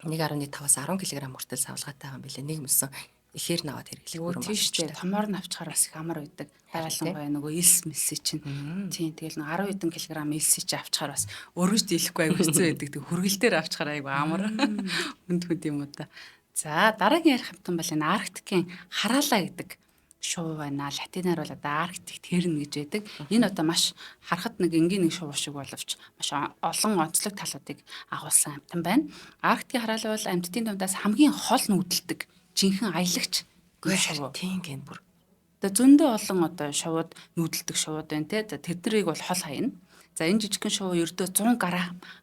S1: 1.5-аас 10 кг хүртэл савлгаатай байгаа юм билээ. Нэг мөсөн ихээр наваад хэрэглэх
S2: юм тийм шүү дээ. Томоор нь авчихаар бас их амар байдаг. Байгалангуй нөгөө илс мэлсээ чинь. Тийм тэгэл 10 хэдэн килограмм илсээ чи авчихаар бас өргөж дийлэхгүй аягүй хэцүү байдаг. Тэг хүргэл дээр авчихаар аягүй амар хүнд юм уу та. За дараагийн ярих хамтан бол энэ Арктикийн хараалаа гэдэг шувуу байна. Латинаар бол одоо Арктик тэрн гэж байдаг. Энэ одоо маш харахад нэг энгийн нэг шувуу шиг боловч маш олон онцлог талуудыг агуулсан амтан байна. Арктикийн хараалаа бол амьтдын дундаас хамгийн хол нүүдэлдэг жинхэнэ аялагч шувуу.
S1: Тийм гэн бүр.
S2: Одоо зөндөө олон одоо шувууд нүүдэлдэг шувууд байна те. Тэднийг бол хол хаяна. За энэ жижигхэн шувуу ердөө 100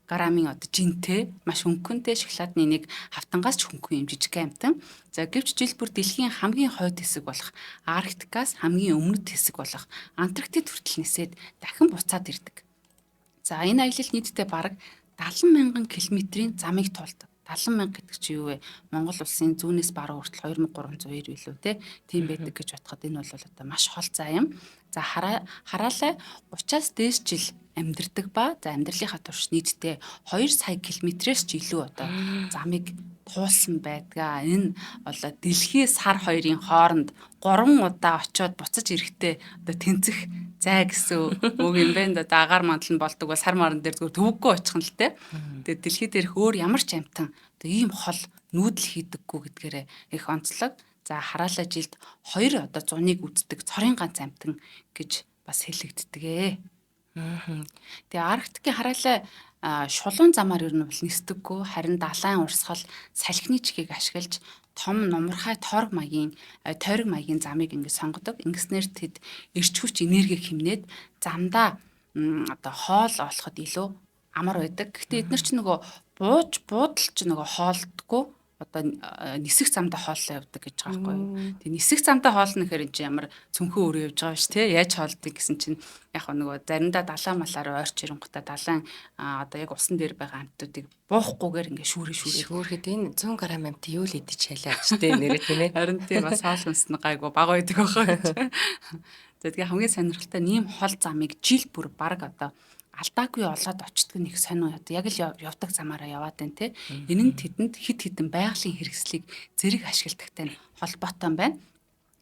S2: граммын одоо жинтэй маш хөнгөнтэй шоколадны нэг хавтангаас ч хөнгөн юм жижиг амтан. За гэвч жил бүр дэлхийн хамгийн хойд хэсэг болох Арктикаас хамгийн өмнөд хэсэг болох Антарктид хүртэл нисээд дахин буцаад ирдэг. За энэ аялал нийтдээ бараг 70,000 км-ийн замыг туулдаг. 70,000 гэдэг чи юу вэ? Монгол улсын зүүнээс баруун хүртэл 2300 илүү те. Тийм байдаг гэж бодоход энэ бол одоо маш хол заа юм. За хараалаа 30-аас дээш жил амьдардаг ба за амьдралынхаа турш нийтдээ 2 сая км-ээс ч илүү одоо замыг туулсан байдгаа. Энэ бол дэлхийн сар хоёрын хооронд 3 удаа очиод буцаж ирэхдээ одоо тэнцэх зай гэсэн үг юм байна. Одоо агаар мандал нь болдог бол сар маран дээр зүгээр төвөггүй очих нь л те. Тэгээд дэлхий дээрх өөр ямар ч амтан одоо ийм хол нүүдэл хийдэггүй гэдгээрээ их онцлог. За хараалаа жилд 2 одоо зуныг үздэг цорын ганц амтан гэж бас хэлэгддэг. Тэгээ Арктикийн хараалаа шулуун замаар ер нь бол нисдэггүй харин далайн урсгал салхины чихийг ашиглаж том нумархай тойрог маягийн замыг ингэ сонгодог. Ингэснээр тэд эрч хүч энерги хэмнээд замдаа одоо хоол олоход илүү амар байдаг. Гэхдээ эдгээр чинь нөгөө буудалч нөгөө хоолдггүй одоо нисэх замдаа хооллоо явдаг гэж байгаа байхгүй юу. Тэгээ нисэх замдаа хоолно гэхээр энэ чинь ямар цүнхөө өрөө явж байгаа ш тий. Яаж хоолдгийг гэсэн чинь яг нөгөө заримдаа далайн малаар ойрч ирэнгуйтаа далайн одоо яг усан дээр байгаа амьтдуудыг буухгүйгээр ингээ шүүрээ.
S1: Шүүрхэд энэ 100 г амт юу л идэж шалаад ч тий нэрээ тийм ээ.
S2: Харин тийм бас хоол хүнс нь гайгүй бага байдаг байхгүй юу. Тэгээ хамгийн сонирхолтой нэм хол замыг жил бүр баг одоо алдаагүй олоод очтг нэг сонио одоо яг л явдаг замаараа яваад байна те. Энэ нь тэдэнд хид хідэн байгалийн хэрэгслийг зэрэг ашигладагтай холбоотой байна.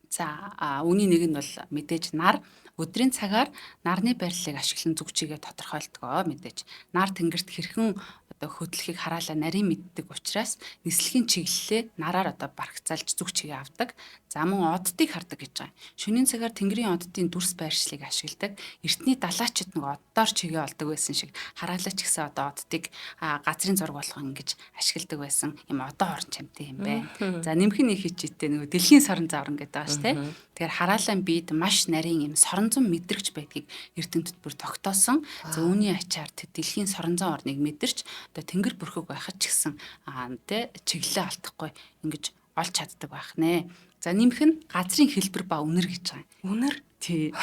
S2: За үүний нэг нь бол мэдээж нар өдрийн цагаар нарны барилыг ашиглан зүг чигээ тодорхойлдог мэдээж. Нар тэнгэрт хэрхэн одоо хөдлөхийг хараалаа нарийн мэддэг учраас нислэгийн чиглэлээ нараар одоо барагцаалж зүг чигээ авдаг. За мөн оддыг хардаг гэж байгаа. Шөнийн цагаар тэнгэрийн оддын дүрс байршлыг ашигладаг. Эртний далаачид нэг оддоор чигээ олдог байсан шиг хараалаач гэсэн одоо оддыг газрын зураг болгон ингэж ашигладаг байсан юм одоо орон чамтай юм байна. За нэмхэн их хичээтэй нэг дэлхийн сорон завран гэдэг байгаа шүү дээ. Тэгэхээр хараалаан бид маш нарийн юм соронзон мэдрэгч байдгийг эрдэмтэд бүр тогтоосон. За үүний ачаар дэлхийн соронзон орныг мэдэрч одоо тэнгэр бүрхэг байхад ч гэсэн тэ чиглэлээ алдахгүй ингэж олж чаддаг байх нэ. За нэмэх нь газрын хэлбэр ба үнэр гэж байгаа юм. Үнэр тий.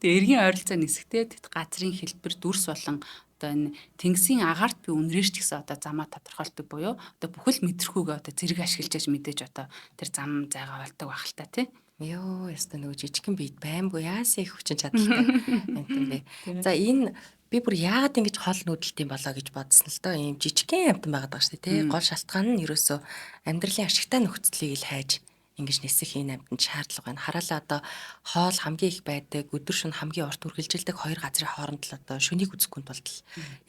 S2: Тэгээ эргийн ойролцоо нисгтээ газрын хэлбэр дүрс болон одоо энэ тэнгисийн агаарт би үнрээр ч гэсэн одоо замаа тодорхойлдог буюу одоо бүхэл мэдрэхүүгээ одоо зэрэг ашиглаж мэдээж одоо тэр зам зайгаа болдог байх л та тий.
S1: Йоо, яста нөгөө жижигхэн бийд баймгүй яасан их хүчин чадалтай амтан бэ. За энэ би бүр яагаад ингэж хол нүүдэлтийн болоо гэж бодсон л доо. Ийм жижигхэн амтан байгаад байгаа шүү дээ тий. Гол шалтгаан нь ерөөсөө амьдралын ашигтай нөхцөлийг л хайж ингэж нисэх энэ амтанд шаардлага байна. Хараалаа одоо хоол хамгийн их байдаг, өдөр шөнө хамгийн урт үргэлжилдэг хоёр газрын хооронд л одоо шөнийг үзэхгүй тулд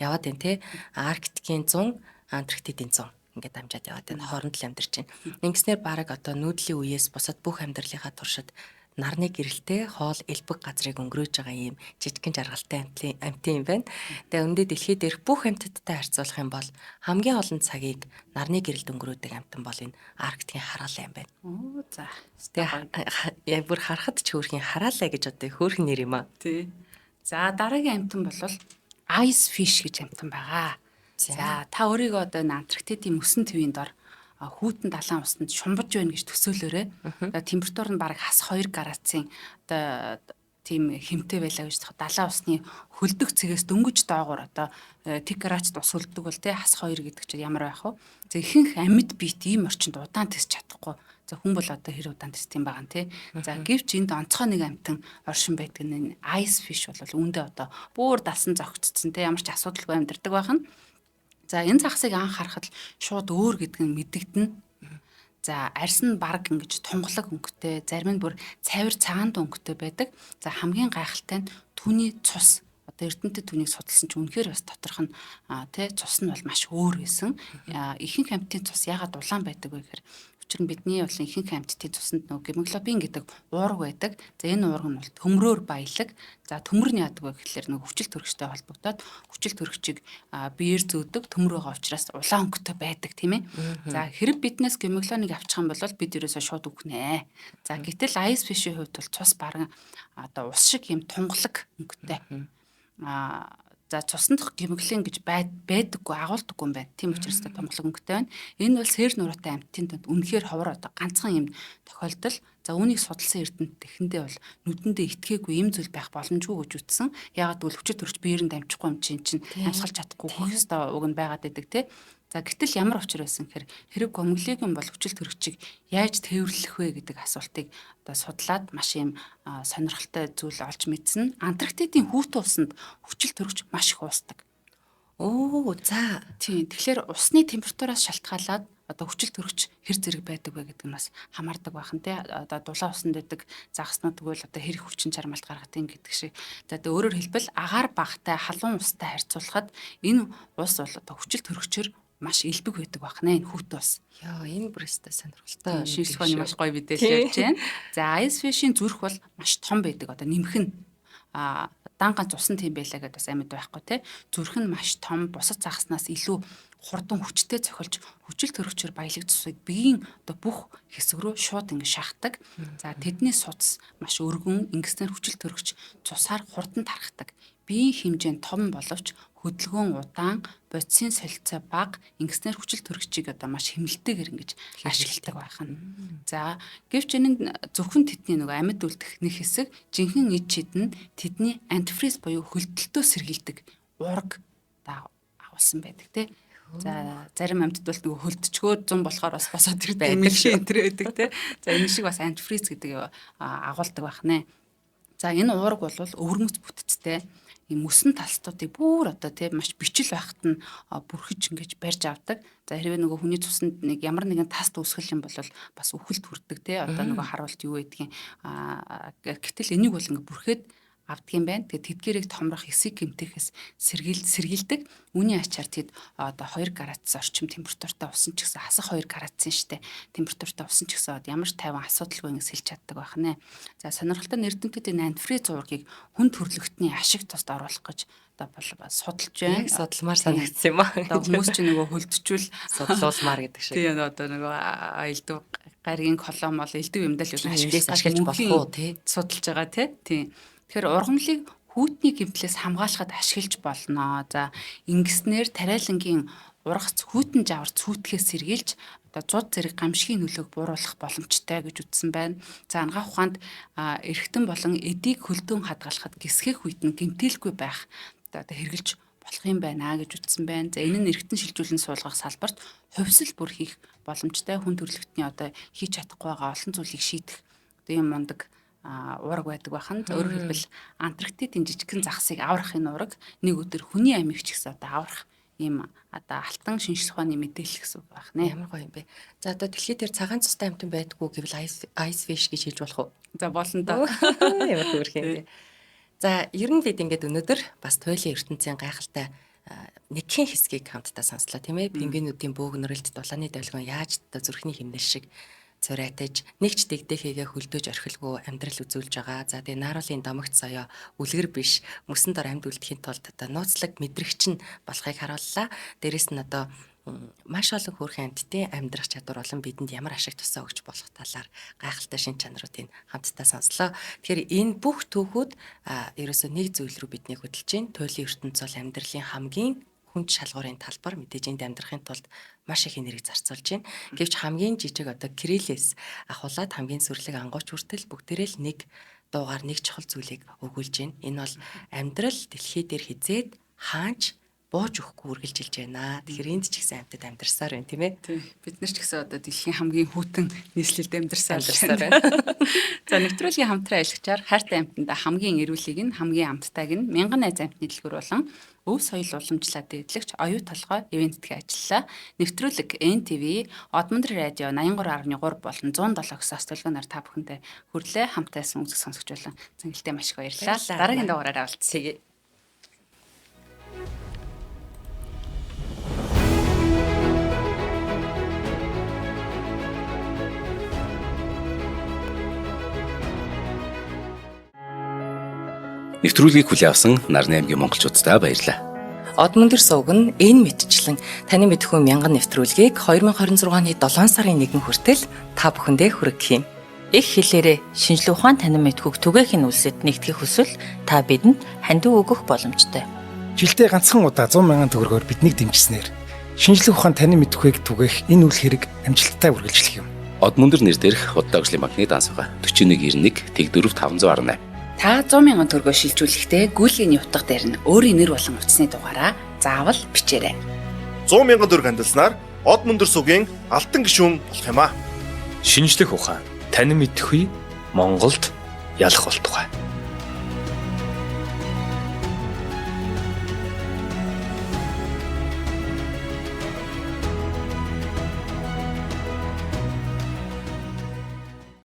S1: яваад байна тий. Арктикийн 100, Антарктидын 100 ингээд амжаад яваад байна. Хооронд л амьдарч байна. Ингэснээр баг одоо нүүдлийн үеэс бусад бүх амьдралынхаа туршид нарны гэрэлтэй хоол элбэг газрыг өнгөрөөж байгаа юм жижигхэн жаргалтай амтын юм байна. Тэгээ өнөөдөр дэлхийд дээрх бүх амьтадтай харьцуулах юм бол хамгийн олон цагийг нарны гэрэлд өнгөрөөдөг амтан бол энэ Арктикийн хараалаа юм байна.
S2: Оо за.
S1: Тэгээ бүр харахад ч хөөрхийн хараалаа гэж одоо хөөрхөн нэр юм аа.
S2: Тий. За дараагийн амтан бол ice fish гэж амтан байгаа. За та өөрийгөө одоо энэ Антарктидын мөсөн төвийн дор хүүтэн далайн усанд шумбаж байна гэж төсөөлөөрэй. Одоо температур нь бараг хас 2 градусын одоо тийм хэмтэй байлаа гэж далайн усны хөлдөх цэгээс дөнгөж доогуур одоо тэг градусд ус хөлдөг бол тий хас 2 гэдэг чинь ямар байх вэ? За ихэнх амьд биет ийм орчинд удаан тисч чадахгүй. За хүн бол одоо хэр удаан тисдэм байгаа нэ. За гэвч энд онцгой нэг амтан оршин байдаг нь ice fish бол үүндээ одоо бүр дасан зогцсон тий ямар ч асуудалгүй амьдардаг байх нь. За энэ загсыг анх харахад шууд өөр гэдэг нь мэдэгдэнэ. За арьс нь баг ингэж тунгалаг өнгөтэй, зарим нь бүр цавир цагаанд өнгөтэй байдаг. За хамгийн гайхалтай нь түүний цус. Одоо эрдэмтэд түүнийг судалсан чинь үнэхээр бас доторх нь тий цус нь бол маш өөр байсан. Ихэнх амьтдын цус ягаад улаан байдаг вэ гэхээр учир нь бидний бол ихэнх амьтдын цуснд нөгөө гемоглобин гэдэг уурга байдаг. За энэ уурга нь бол төмрөөр баялаг. За төмөр нь яадаг вэ гэхэлэр нөгөө хүчил төрөгчтэй холбогдоод хүчил төрөгчийг биеэр зөөдөг төмөр байгаа учраас улаан өнгөтэй байдаг тийм ээ. За хэрэг биднээс гемоглобиныг авчих юм бол бид ерөөсөө шууд үхнэ. За гэтэл ice fish-ийн хувьд бол цус бараг одоо ус шиг юм тунгалаг өнгөтэй. За цуснд гемоглобин гэж байдаггүй агуулдаггүй юм байна. Тийм учраас томглог өнгөтэй байна. Энэ бол сэр нуруутай амьтдын донд үнэхээр ховор одоо ганцхан юм тохиолдол. За үүнийг судалсан эрдэмтэд тэхэндээ бол нүдэндээ итгээгүй юм зүйл байх боломжгүй гэж үтсэн. Ягаад гэвэл хүчит төрч биеэрэнд амжихгүй юм чинь амсгалж чадахгүй хөх ёстой уг нь байгаад байдаг те. За гэтэл ямар учир байсан гэхээр хэрэг гомглогийн бол хүчил төрөгчийг яаж тээвэрлэх вэ гэдэг асуултыг одоо судлаад маш юм сонирхолтой зүйл олж мэдсэн. Антарктидын хүүтэн усанд хүчил төрөгч маш их уусдаг.
S1: Оо за
S2: тийм. Тэгэхээр усны температураас шалтгаалаад одоо хүчил төрөгч хэр зэрэг байдаг вэ гэдэг нь бас хамаардаг бахан тий. Одоо дулаан усанд байдаг загаснууд тэгвэл одоо хэрэг хүчин чармаалт гаргадаг гэдэг шиг. За одоо өөрөөр хэлбэл агаар багтай халуун устай харьцуулахад энэ ус бол одоо хүчил төрөгчөөр маш элбэг байдаг байна энэ хүүтэн ус.
S1: Яа энэ бүр өстой сонирхолтой.
S2: Шинжлэх ухааны маш гоё мэдээлэл явж байна. За ice fish-ийн зүрх бол маш том байдаг. Одоо нэмэх нь дан ганц усан тийм байлаа гэдээ бас амьд байхгүй тий. Зүрх нь маш том, бусад загаснаас илүү хурдан хүчтэй цохилж хүчил төрөгчөөр баялаг цусыг биеийн одоо бүх хэсэг рүү шууд ингэ шахдаг. За тэдний судас маш өргөн ингэснээр хүчил төрөгч цусаар хурдан тархдаг. Биеийн хэмжээ нь том боловч хөдөлгөөн удаан, бодисын солилцоо бага, ингэснээр хүчил төрөгчийг одоо маш хэмнэлтэйгээр ингэж ашигладаг байх нь. За гэвч энэ зөвхөн тэдний нөгөө амьд үлдэх нэг хэсэг жинхэнэ эд шид нь тэдний антифриз буюу хөлтөлтөө сэргийлдэг ураг агуулсан байдаг тий. За зарим амьтад бол нөгөө хөлтчгөө 100 болохоор бас босоод ирдэг мэлшин энэ байдаг тий. За энэ шиг бас антифриз гэдэг агуулдаг байх нэ. За энэ уураг бол өвөрмөц бүтцтэй ийм мөсөн талстуудыг бүр одоо тийм маш бичил байхад нь бүрхэж ингэж барьж авдаг. За хэрвээ нөгөө хүний цуснд нэг ямар нэгэн таст үүсгэл юм бол бас үхэлд хүрдэг тий. Одоо нөгөө харуулт юу гэдгийг гэтэл энийг бол ингэ бүрхээд авдгийн байна. Тэгээд тэдгэрийг томрох эсийг гэмтэхээс сэргийлдэг. Үүний ачаар тэд одоо 2 градус орчим температуртай усан ч гэсэн хасах 2 градусын штэ температуртай усан ч гэсэн ямар ч тайван асуудалгүй ингэ сэлж чаддаг байх нэ. За сонирхолтой нь эрдэмтэд энэ антифриз уургийг хүн төрөлхтний ашиг тусад оруулах гэж одоо бол судалж байна.
S1: Яг судалмаар санагдсан юм аа.
S2: Одоо хүмүүс ч нөгөө хөлтчүүл
S1: судлуулмаар гэдэг шиг.
S2: Тийм одоо нөгөө элдв гаргийн колом бол элдв юмдаа л
S1: ашиглаж болох уу тий
S2: судалж байгаа тий. Тийм. Тэгэхээр ургамлыг хүүтний гэмтлээс хамгаалахад ашиглаж болно. За ингэснээр тариалангийн ургац хүүтэн жавар цүүтгэхээс сэргийлж одоо 100 зэрэг гамшигын нөлөөг бууруулах боломжтой гэж үзсэн байна. За анагаах ухаанд эргэтэн болон эдийг хөлдөөн хадгалахад гисгэх үед нь гэмтээлгүй байх одоо хэрэгжилж болох юм байна гэж үзсэн байна. За энэ нь эргэтэн шилжүүлэн суулгах салбарт хувьсэл бүр хийх боломжтой хүн төрөлхтний одоо хийж чадахгүй байгаа олон зүйлийг шийдэх одоо юм мундаг ураг байдаг бахан. Өөрөөр хэлбэл Антарктидын жижигхэн загсыг аврах энэ ураг нэг өдөр хүний амийг ч гэсэн одоо аврах ийм одоо алтан шинжлэх ухааны мэдээлэл гэсэн үг байх нэ.
S1: Ямар гоё юм бэ. За одоо дэлхий дээр цагаан цустай амьтан байдгүй гэвэл ice fish гэж хэлж болох уу?
S2: За болно доо.
S1: Ямар хөөрх юм бэ. За ер нь бид ингээд өнөөдөр бас туйлын ертөнцийн гайхалтай нэгэн хэсгийг хамтдаа сонслоо тийм ээ. Пингвинүүдийн бөөгнөрөлд дулааны долгион яаж одоо зүрхний хэмнэл шиг цорайтаж нэгч дэгдэхийгээ хөлдөөж орхилгүй амьдрал үзүүлж байгаа. За тэгээ нааруулын домогт соёо үлгэр биш мөсөн дор амьд үлдэхийн тулд одоо нууцлаг мэдрэгч нь болохыг харууллаа. Дээрэс нь одоо маш олон хөөрхөн амьтдын амьдрах чадвар болон бидэнд ямар ашиг тусаа өгч болох талаар гайхалтай шин чанаруудыг хамтдаа сонслоо. Тэгэхээр энэ бүх түүхүүд ерөөсөө нэг зүйл рүү биднийг хөдөлж байна. Туйлын ертөнц бол амьдралын хамгийн хүнд шалгуурын талбар мэдээж энд амьдрахын тулд маш их энерги зарцуулж байна. Гэвч хамгийн жижиг одоо крилээс ахуулаад хамгийн сүрлэг ангууч хүртэл бүгдээрээ л нэг дуугаар нэг чухал зүйлийг өгүүлж байна. Энэ бол амьдрал дэлхий дээр хизээд хаанч бууж өгөхгүй үргэлжилж байна. Тэгэхээр энд ч ихсэн амьтад амьдарсаар байна тийм ээ.
S2: Бид нар ч гэсэн одоо дэлхийн хамгийн хүйтэн нийслэлд амьдарсаар байна. За нэвтрүүлгийн хамтран ажиллагчаар хайртай амьтанда хамгийн эрүүлийг нь хамгийн амттайг нь мянган найз амьтны дэлгүүр болон өв соёл уламжлалт дэвтлэгч оюу толгой ивентдгээ ажиллалаа. Нэвтрүүлэг NTV, Одмондор радио 83.3 болон 107 гэс төлгөөнөөр та бүхэндээ хүрлээ. Хамтайсан үзэг сонсогч болон зэнгэлтэй маш их баярлалаа. Дараагийн дугаараар уулзъя.
S3: Нэвтрүүлгийг хүлээн авсан Нарны аймгийн монголчуудтай баярлалаа.
S1: Одмондор сувг нь энэ мэдчлэн таны мэдхүйн мянган нэвтрүүлгийг 2026 оны 7 сарын 1 хүртэл та бүхэндээ хүргэх юм.
S4: Их хэлээрээ шинжлэх ухаан танин мэдхүйг түгээхийн үлсэд нэгтгэх хүсвэл та бидэнд хандив өгөх боломжтой.
S5: Жилдээ ганцхан удаа 100 мянган төгрөгөөр биднийг дэмжснээр шинжлэх ухаан танин мэдхүйг түгээх энэ үйл хэрэг амжилттай үргэлжлэх юм.
S3: Одмондор нэр дээрх Худал ажлын банкны дансуга 4191 тэг 4518.
S2: Та 100 мянган төгрөгөөр шилжүүлэхдээ гүйлгийн утга дээр нь өөрийн нэр болон утасны дугаараа заавал бичээрэй.
S6: 100 мянган төгрөг хандалснаар Одмондор сувгийн алтан гишүүн болох юм а.
S7: Шинжлэх ухаан танин мэдхгүй Монголд ялах болтугай.